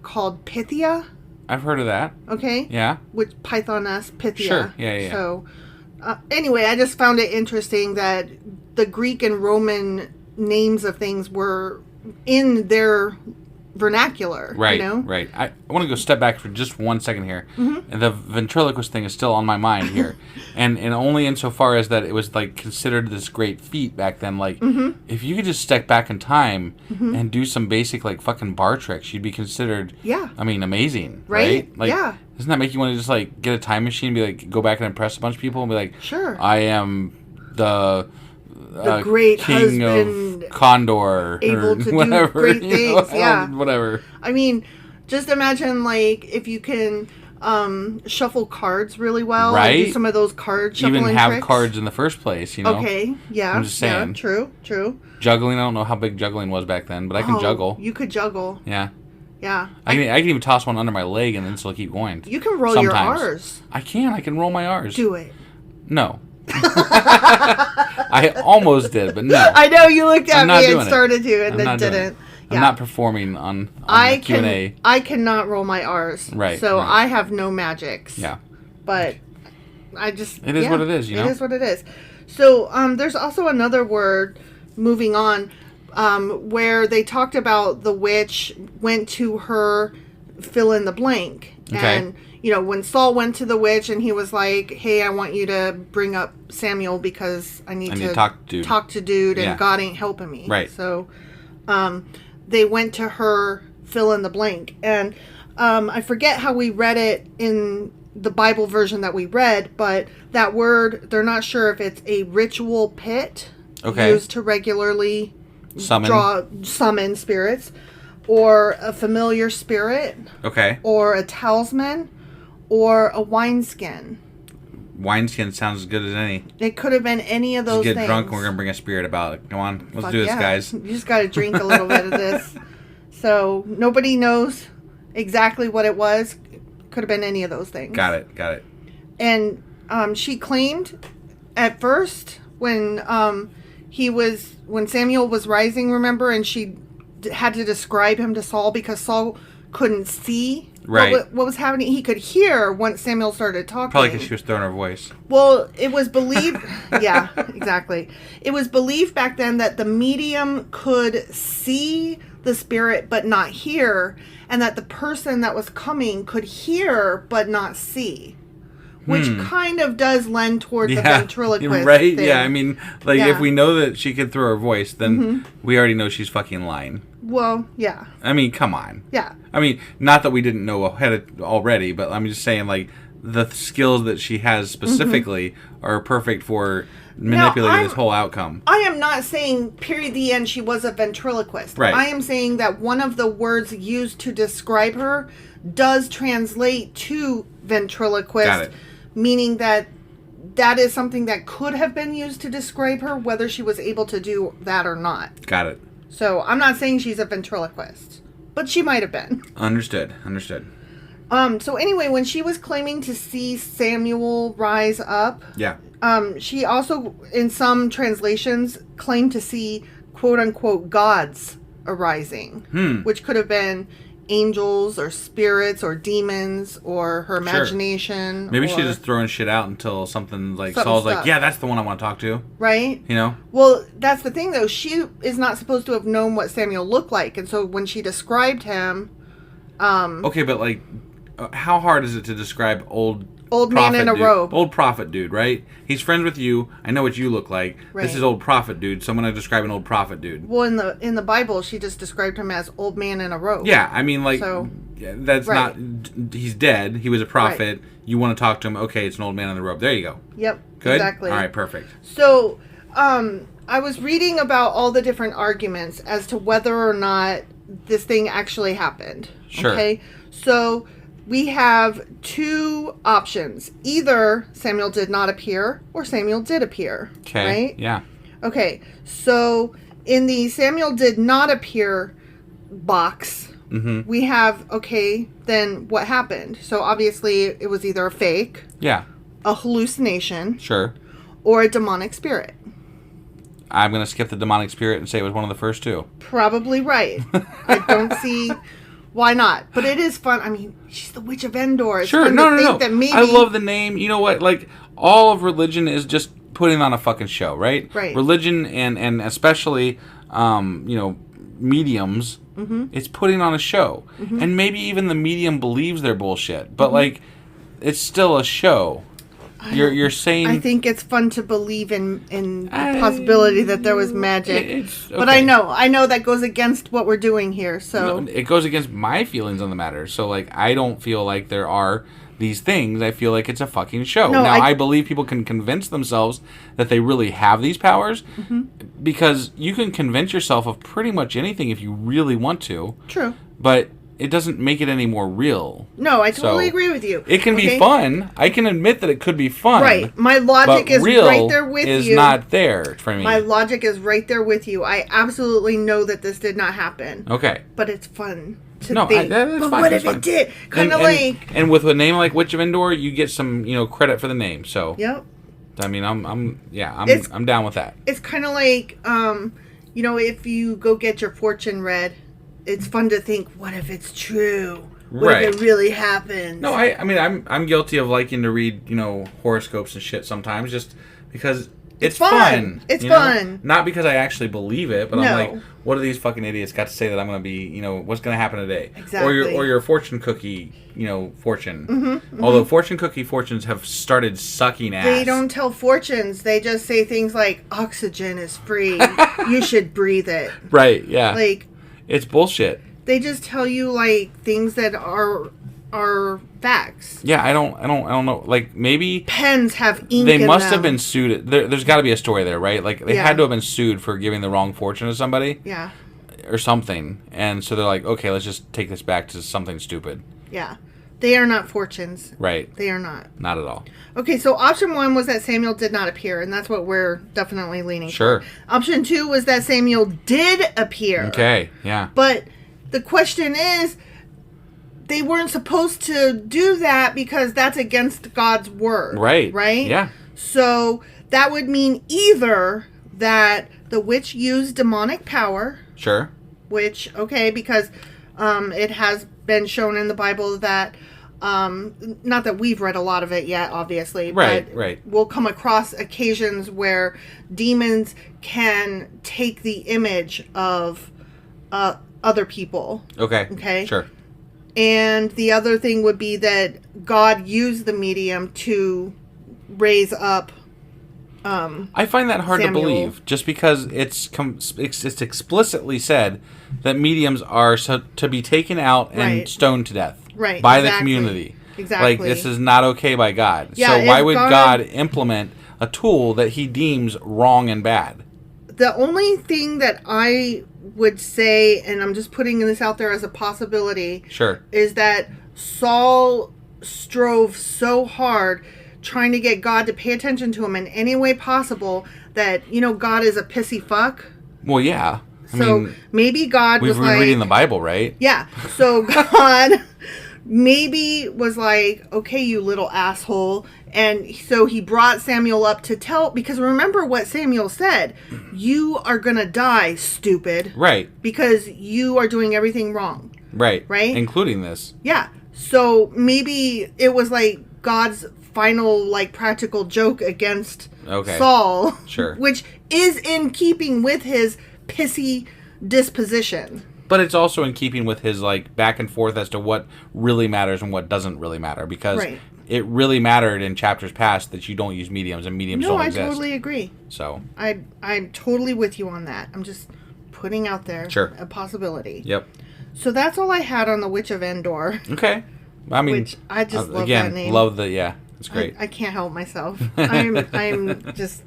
called Pythia. I've heard of that. Okay. Yeah. Which Pythoness, Pythia. Sure. Yeah. So anyway, I just found it interesting that the Greek and Roman names of things were in their vernacular. Right. You know? Right. I want to go step back for just 1 second here. Mm-hmm. And the ventriloquist thing is still on my mind here. and only insofar as that it was like considered this great feat back then. Like, if you could just step back in time and do some basic like fucking bar tricks, you'd be considered, amazing. Right? Like, doesn't that make you want to just like get a time machine and be like, go back and impress a bunch of people and be like, sure, I am the great king husband, of Condor, able to whatever, do great things. Whatever. I mean, just imagine like if you can shuffle cards really well, right? Do some of those card shuffling even have tricks. Cards in the first place, you know. Okay, yeah, I'm just saying. Yeah, true. Juggling, I don't know how big juggling was back then, but I can juggle. You could juggle. Yeah. Yeah. I can even toss one under my leg and then still keep going. You can roll your R's. I can roll my R's. Do it. No. I almost did, but no. I know you looked at me and started to and then didn't. I'm not performing on the Q&A. I cannot roll my R's. Right. So I have no magics. Yeah. But I just... It is what it is, you know? It is what it is. So there's also another word, moving on, where they talked about the witch went to her fill in the blank. Okay. And, you know, when Saul went to the witch and he was like, hey, I want you to bring up Samuel because I need to talk to dude and God ain't helping me. Right. So they went to her fill in the blank. And I forget how we read it in the Bible version that we read, but that word, they're not sure if it's a ritual pit used to regularly summon spirits, or a familiar spirit, or a talisman, or a wineskin. wineskin sounds as good as any. It could have been any of those things. Just get drunk and we're going to bring a spirit about it. Come on. Let's do this, guys. You just got to drink a little bit of this. So nobody knows exactly what it was. Could have been any of those things. Got it. And she claimed at first when Samuel was rising, remember, and she had to describe him to Saul because Saul couldn't see what was happening. He could hear once Samuel started talking. Probably because she was throwing her voice. Well, it was believed... yeah, exactly. It was believed back then that the medium could see the spirit but not hear, and that the person that was coming could hear but not see. Which kind of does lend toward the ventriloquist right? thing. Yeah, I mean, if we know that she could throw her voice, then we already know she's fucking lying. Well, yeah. I mean, come on. Yeah. I mean, not that we didn't know ahead already, but I'm just saying, the skills that she has specifically are perfect for manipulating this whole outcome. I am not saying, period, the end, she was a ventriloquist. Right. I am saying that one of the words used to describe her does translate to ventriloquist. Got it. Meaning that is something that could have been used to describe her, whether she was able to do that or not. Got it. So I'm not saying she's a ventriloquist, but she might have been. Understood. So anyway, when she was claiming to see Samuel rise up, she also, in some translations, claimed to see quote unquote gods arising, which could have been angels or spirits or demons or her imagination. Sure. Maybe she's just throwing shit out until something Saul's like, yeah, that's the one I want to talk to. Right? You know? Well, that's the thing though. She is not supposed to have known what Samuel looked like. And so when she described him... okay, but how hard is it to describe old man in a robe? Old prophet dude, right? He's friends with you. I know what you look like. Right. This is old prophet dude. So I'm going to describe an old prophet dude. Well, in the Bible, she just described him as old man in a robe. Yeah, I mean, that's not... He's dead. He was a prophet. Right. You want to talk to him. Okay, it's an old man in the robe. There you go. Yep. Good? Exactly. All right, perfect. So, I was reading about all the different arguments as to whether or not this thing actually happened. Sure. Okay? So... we have two options. Either Samuel did not appear or Samuel did appear. Okay. Right? Yeah. Okay. So in the Samuel did not appear box, we have, then what happened? So obviously it was either a fake. Yeah. A hallucination. Sure. Or a demonic spirit. I'm going to skip the demonic spirit and say it was one of the first two. Probably right. I don't see... why not? But it is fun. I mean, she's the Witch of Endor. It's sure, no. That maybe... I love the name. You know what? All of religion is just putting on a fucking show, right? Right. Religion and especially, mediums, it's putting on a show. And maybe even the medium believes their bullshit. But, it's still a show. You're saying... I think it's fun to believe in the possibility that there was magic. Okay. But I know that goes against what we're doing here, so... No, it goes against my feelings on the matter. So, I don't feel like there are these things. I feel like it's a fucking show. No, I believe people can convince themselves that they really have these powers because you can convince yourself of pretty much anything if you really want to. True. But... it doesn't make it any more real. No, I totally agree with you. It can be fun. I can admit that it could be fun. Right. My logic is right there with you. Is not there for me. My logic is right there with you. I absolutely know that this did not happen. Okay. But it's fun to think. But what if it did? Kind of like... And with a name like Witch of Endor, you get some, credit for the name. So... Yep. I mean, I'm down with that. It's kind of like, if you go get your fortune read... it's fun to think, what if it's true? What if it really happened? No, I mean, I'm guilty of liking to read, horoscopes and shit sometimes just because it's fun. It's fun. Not because I actually believe it, but I'm like, what do these fucking idiots got to say that I'm going to be, what's going to happen today? Exactly. Or your fortune cookie, fortune. Although fortune cookie fortunes have started sucking ass. They don't tell fortunes. They just say things like, oxygen is free. You should breathe it. Right, yeah. It's bullshit. They just tell you things that are facts. Yeah, I don't know. Maybe pens have ink. They must have been sued. There's got to be a story there, right? They had to have been sued for giving the wrong fortune to somebody. Yeah. Or something, and so they're like, okay, let's just take this back to something stupid. Yeah, They are not fortunes. Right. They are not. Not at all. Okay, so option 1 was that Samuel did not appear, and that's what we're definitely leaning Sure. for. Option 2 was that Samuel did appear. Okay, yeah. But the question is, they weren't supposed to do that because that's against God's word. Right. Right? Yeah. So that would mean either that the witch used demonic power. Sure. Which, okay, because it has been shown in the Bible that, not that we've read a lot of it yet, obviously. Right, but right. We'll come across occasions where demons can take the image of other people. Okay. Okay? Sure. And the other thing would be that God used the medium to raise up I find that hard Samuel. to believe, just because it's explicitly said that mediums are to be taken out and stoned to death by the community. Exactly. Like, this is not okay by God. Yeah, so why would God implement a tool that he deems wrong and bad? The only thing that I would say, and I'm just putting this out there as a possibility, sure, is that Saul strove so hard trying to get God to pay attention to him in any way possible that, God is a pissy fuck. Well, yeah. I mean, maybe God was like... We've been reading the Bible, right? Yeah. So God maybe was like, okay, you little asshole. And so he brought Samuel up to tell... Because remember what Samuel said. You are going to die, stupid. Right. Because you are doing everything wrong. Right. Right? Including this. Yeah. So maybe it was like God's final practical joke against Saul, sure, which is in keeping with his pissy disposition. But it's also in keeping with his back and forth as to what really matters and what doesn't really matter, because it really mattered in chapters past that you don't use mediums and mediums don't exist. No, I totally agree. So I'm totally with you on that. I'm just putting out there a possibility. Yep. So that's all I had on the Witch of Endor. Okay. I mean, which I just love that name. It's great. I can't help myself. I'm just,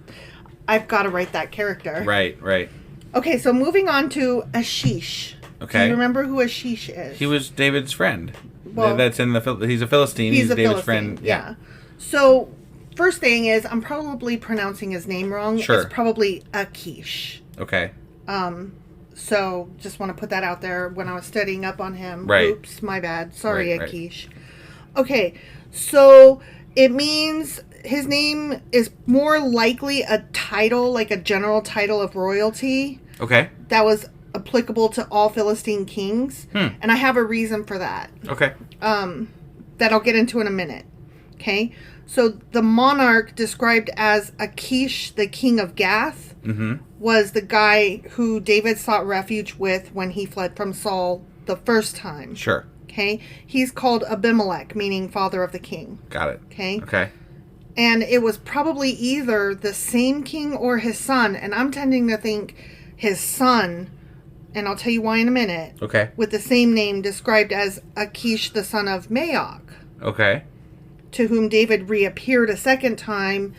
I've got to write that character. Right. Okay, so moving on to Ashish. Okay. Do you remember who Ashish is? He was David's friend. Well, he's a Philistine. He's David's friend. Yeah. So, first thing is, I'm probably pronouncing his name wrong. Sure. It's probably Achish. Okay. So, just want to put that out there when I was studying up on him. Right. Oops, my bad. Sorry, Achish. Right. Okay, so it means his name is more likely a title, like a general title of royalty. Okay. That was applicable to all Philistine kings. And I have a reason for that. Okay. That I'll get into in a minute. Okay. So the monarch described as Achish, the king of Gath, was the guy who David sought refuge with when he fled from Saul the first time. Sure. Okay. He's called Abimelech, meaning father of the king. Got it. Okay. And it was probably either the same king or his son. And I'm tending to think his son, and I'll tell you why in a minute. Okay. With the same name described as Achish, the son of Maok. Okay. To whom David reappeared a second time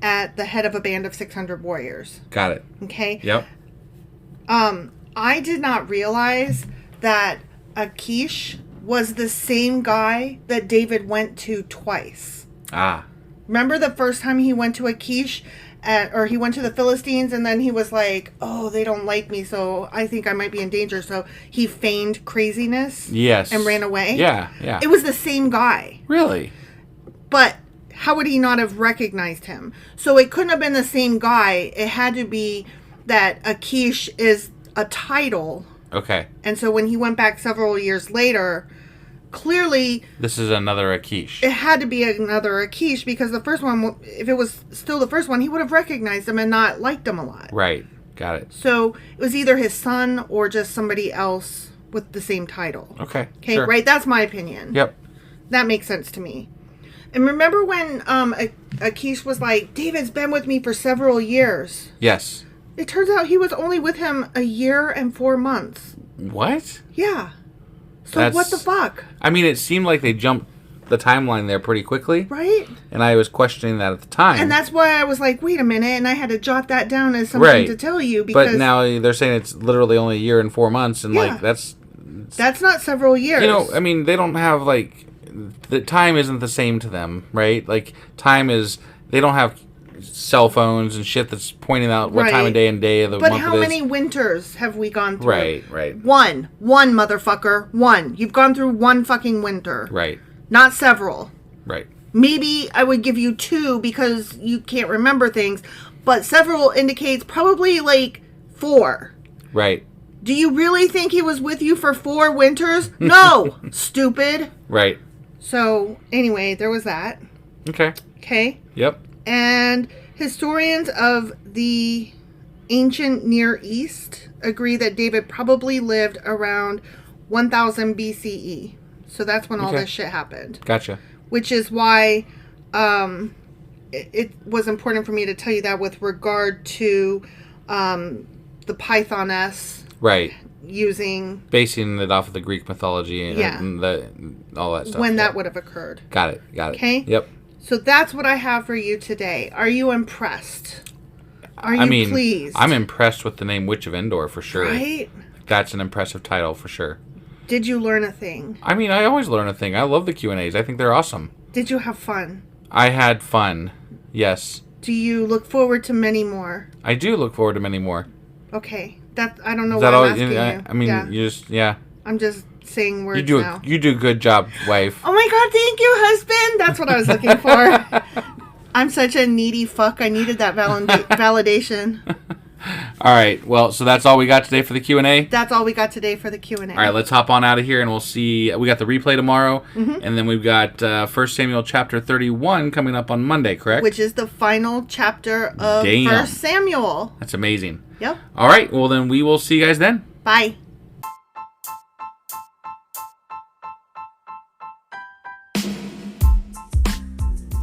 at the head of a band of 600 warriors. Got it. Okay. Yep. I did not realize that Achish was the same guy that David went to twice. Ah. Remember the first time he went to Achish, or he went to the Philistines, and then he was like, oh, they don't like me, so I think I might be in danger. So he feigned craziness. Yes. And ran away. Yeah. It was the same guy. Really? But how would he not have recognized him? So it couldn't have been the same guy. It had to be that Achish is a title. Okay. And so when he went back several years later, clearly... This is another Achish. It had to be another Achish, because the first one, if it was still the first one, he would have recognized him and not liked him a lot. Right. Got it. So it was either his son or just somebody else with the same title. Okay. Okay, sure. Right? That's my opinion. Yep. That makes sense to me. And remember when Achish was like, David's been with me for several years. Yes. It turns out he was only with him 1 year and 4 months. What? Yeah. So what the fuck? I mean, it seemed like they jumped the timeline there pretty quickly. Right? And I was questioning that at the time. And that's why I was like, wait a minute, and I had to jot that down as something to tell you. Because, but now they're saying it's literally only 1 year and 4 months, and that's not several years. I mean, they don't have the time isn't the same to them, right? Like, time is, they don't have cell phones and shit that's pointing out what time of day and day of the month it is. But how many winters have we gone through? Right. One, motherfucker. One. You've gone through one fucking winter. Right. Not several. Right. Maybe I would give you 2 because you can't remember things, but several indicates probably like 4. Right. Do you really think he was with you for 4 winters? No, stupid. Right. So, anyway, there was that. Okay? Yep. And historians of the ancient Near East agree that David probably lived around 1000 BCE. So that's when all this shit happened. Gotcha. Which is why it was important for me to tell you that with regard to the Pythoness. Right. Basing it off of the Greek mythology and all that stuff. When that would have occurred. Got it. Okay? Yep. So that's what I have for you today. Are you impressed? Are you pleased? I'm impressed with the name Witch of Endor for sure. Right? That's an impressive title for sure. Did you learn a thing? I mean, I always learn a thing. I love the Q&As. I think they're awesome. Did you have fun? I had fun. Yes. Do you look forward to many more? I do look forward to many more. Okay. I don't know what I'm asking you. I mean, you just, I'm just saying words now. You do a good job, wife. Oh my God, thank you, husband. That's what I was looking for. I'm such a needy fuck. I needed that validation. All right. Well, so that's all we got today for the Q&A? That's all we got today for the Q&A. All right, let's hop on out of here and we'll see. We got the replay tomorrow, and then we've got 1 Samuel chapter 31 coming up on Monday, correct? Which is the final chapter of 1 Samuel. That's amazing. Yep. All right. Well, then we will see you guys then. Bye.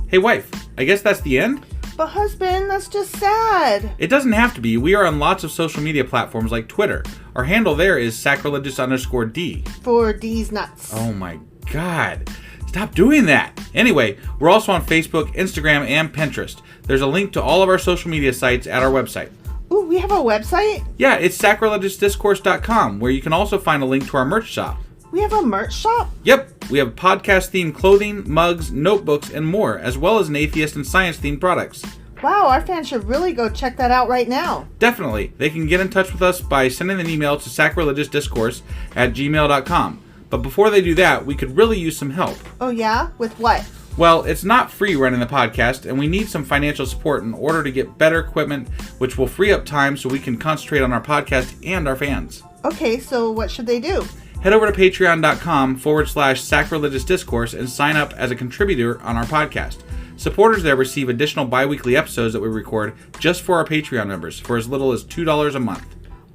Hey, wife. I guess that's the end? But husband, that's just sad. It doesn't have to be. We are on lots of social media platforms like Twitter. Our handle there is sacrilegious_D. For D's nuts. Oh my God. Stop doing that. Anyway, we're also on Facebook, Instagram, and Pinterest. There's a link to all of our social media sites at our website. Ooh, we have a website? Yeah, it's sacrilegiousdiscourse.com, where you can also find a link to our merch shop. We have a merch shop? Yep, we have podcast-themed clothing, mugs, notebooks, and more, as well as an atheist and science-themed products. Wow, our fans should really go check that out right now. Definitely. They can get in touch with us by sending an email to sacrilegiousdiscourse@gmail.com. But before they do that, we could really use some help. Oh yeah? With what? Well, it's not free running the podcast, and we need some financial support in order to get better equipment, which will free up time so we can concentrate on our podcast and our fans. Okay, so what should they do? Head over to patreon.com/sacrilegious discourse and sign up as a contributor on our podcast. Supporters there receive additional bi-weekly episodes that we record just for our Patreon members for as little as $2 a month.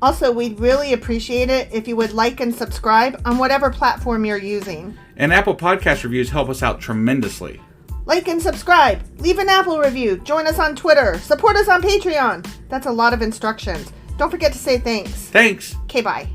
Also, we'd really appreciate it if you would like and subscribe on whatever platform you're using. And Apple Podcast reviews help us out tremendously. Like and subscribe. Leave an Apple review. Join us on Twitter. Support us on Patreon. That's a lot of instructions. Don't forget to say thanks. Thanks. Okay, bye.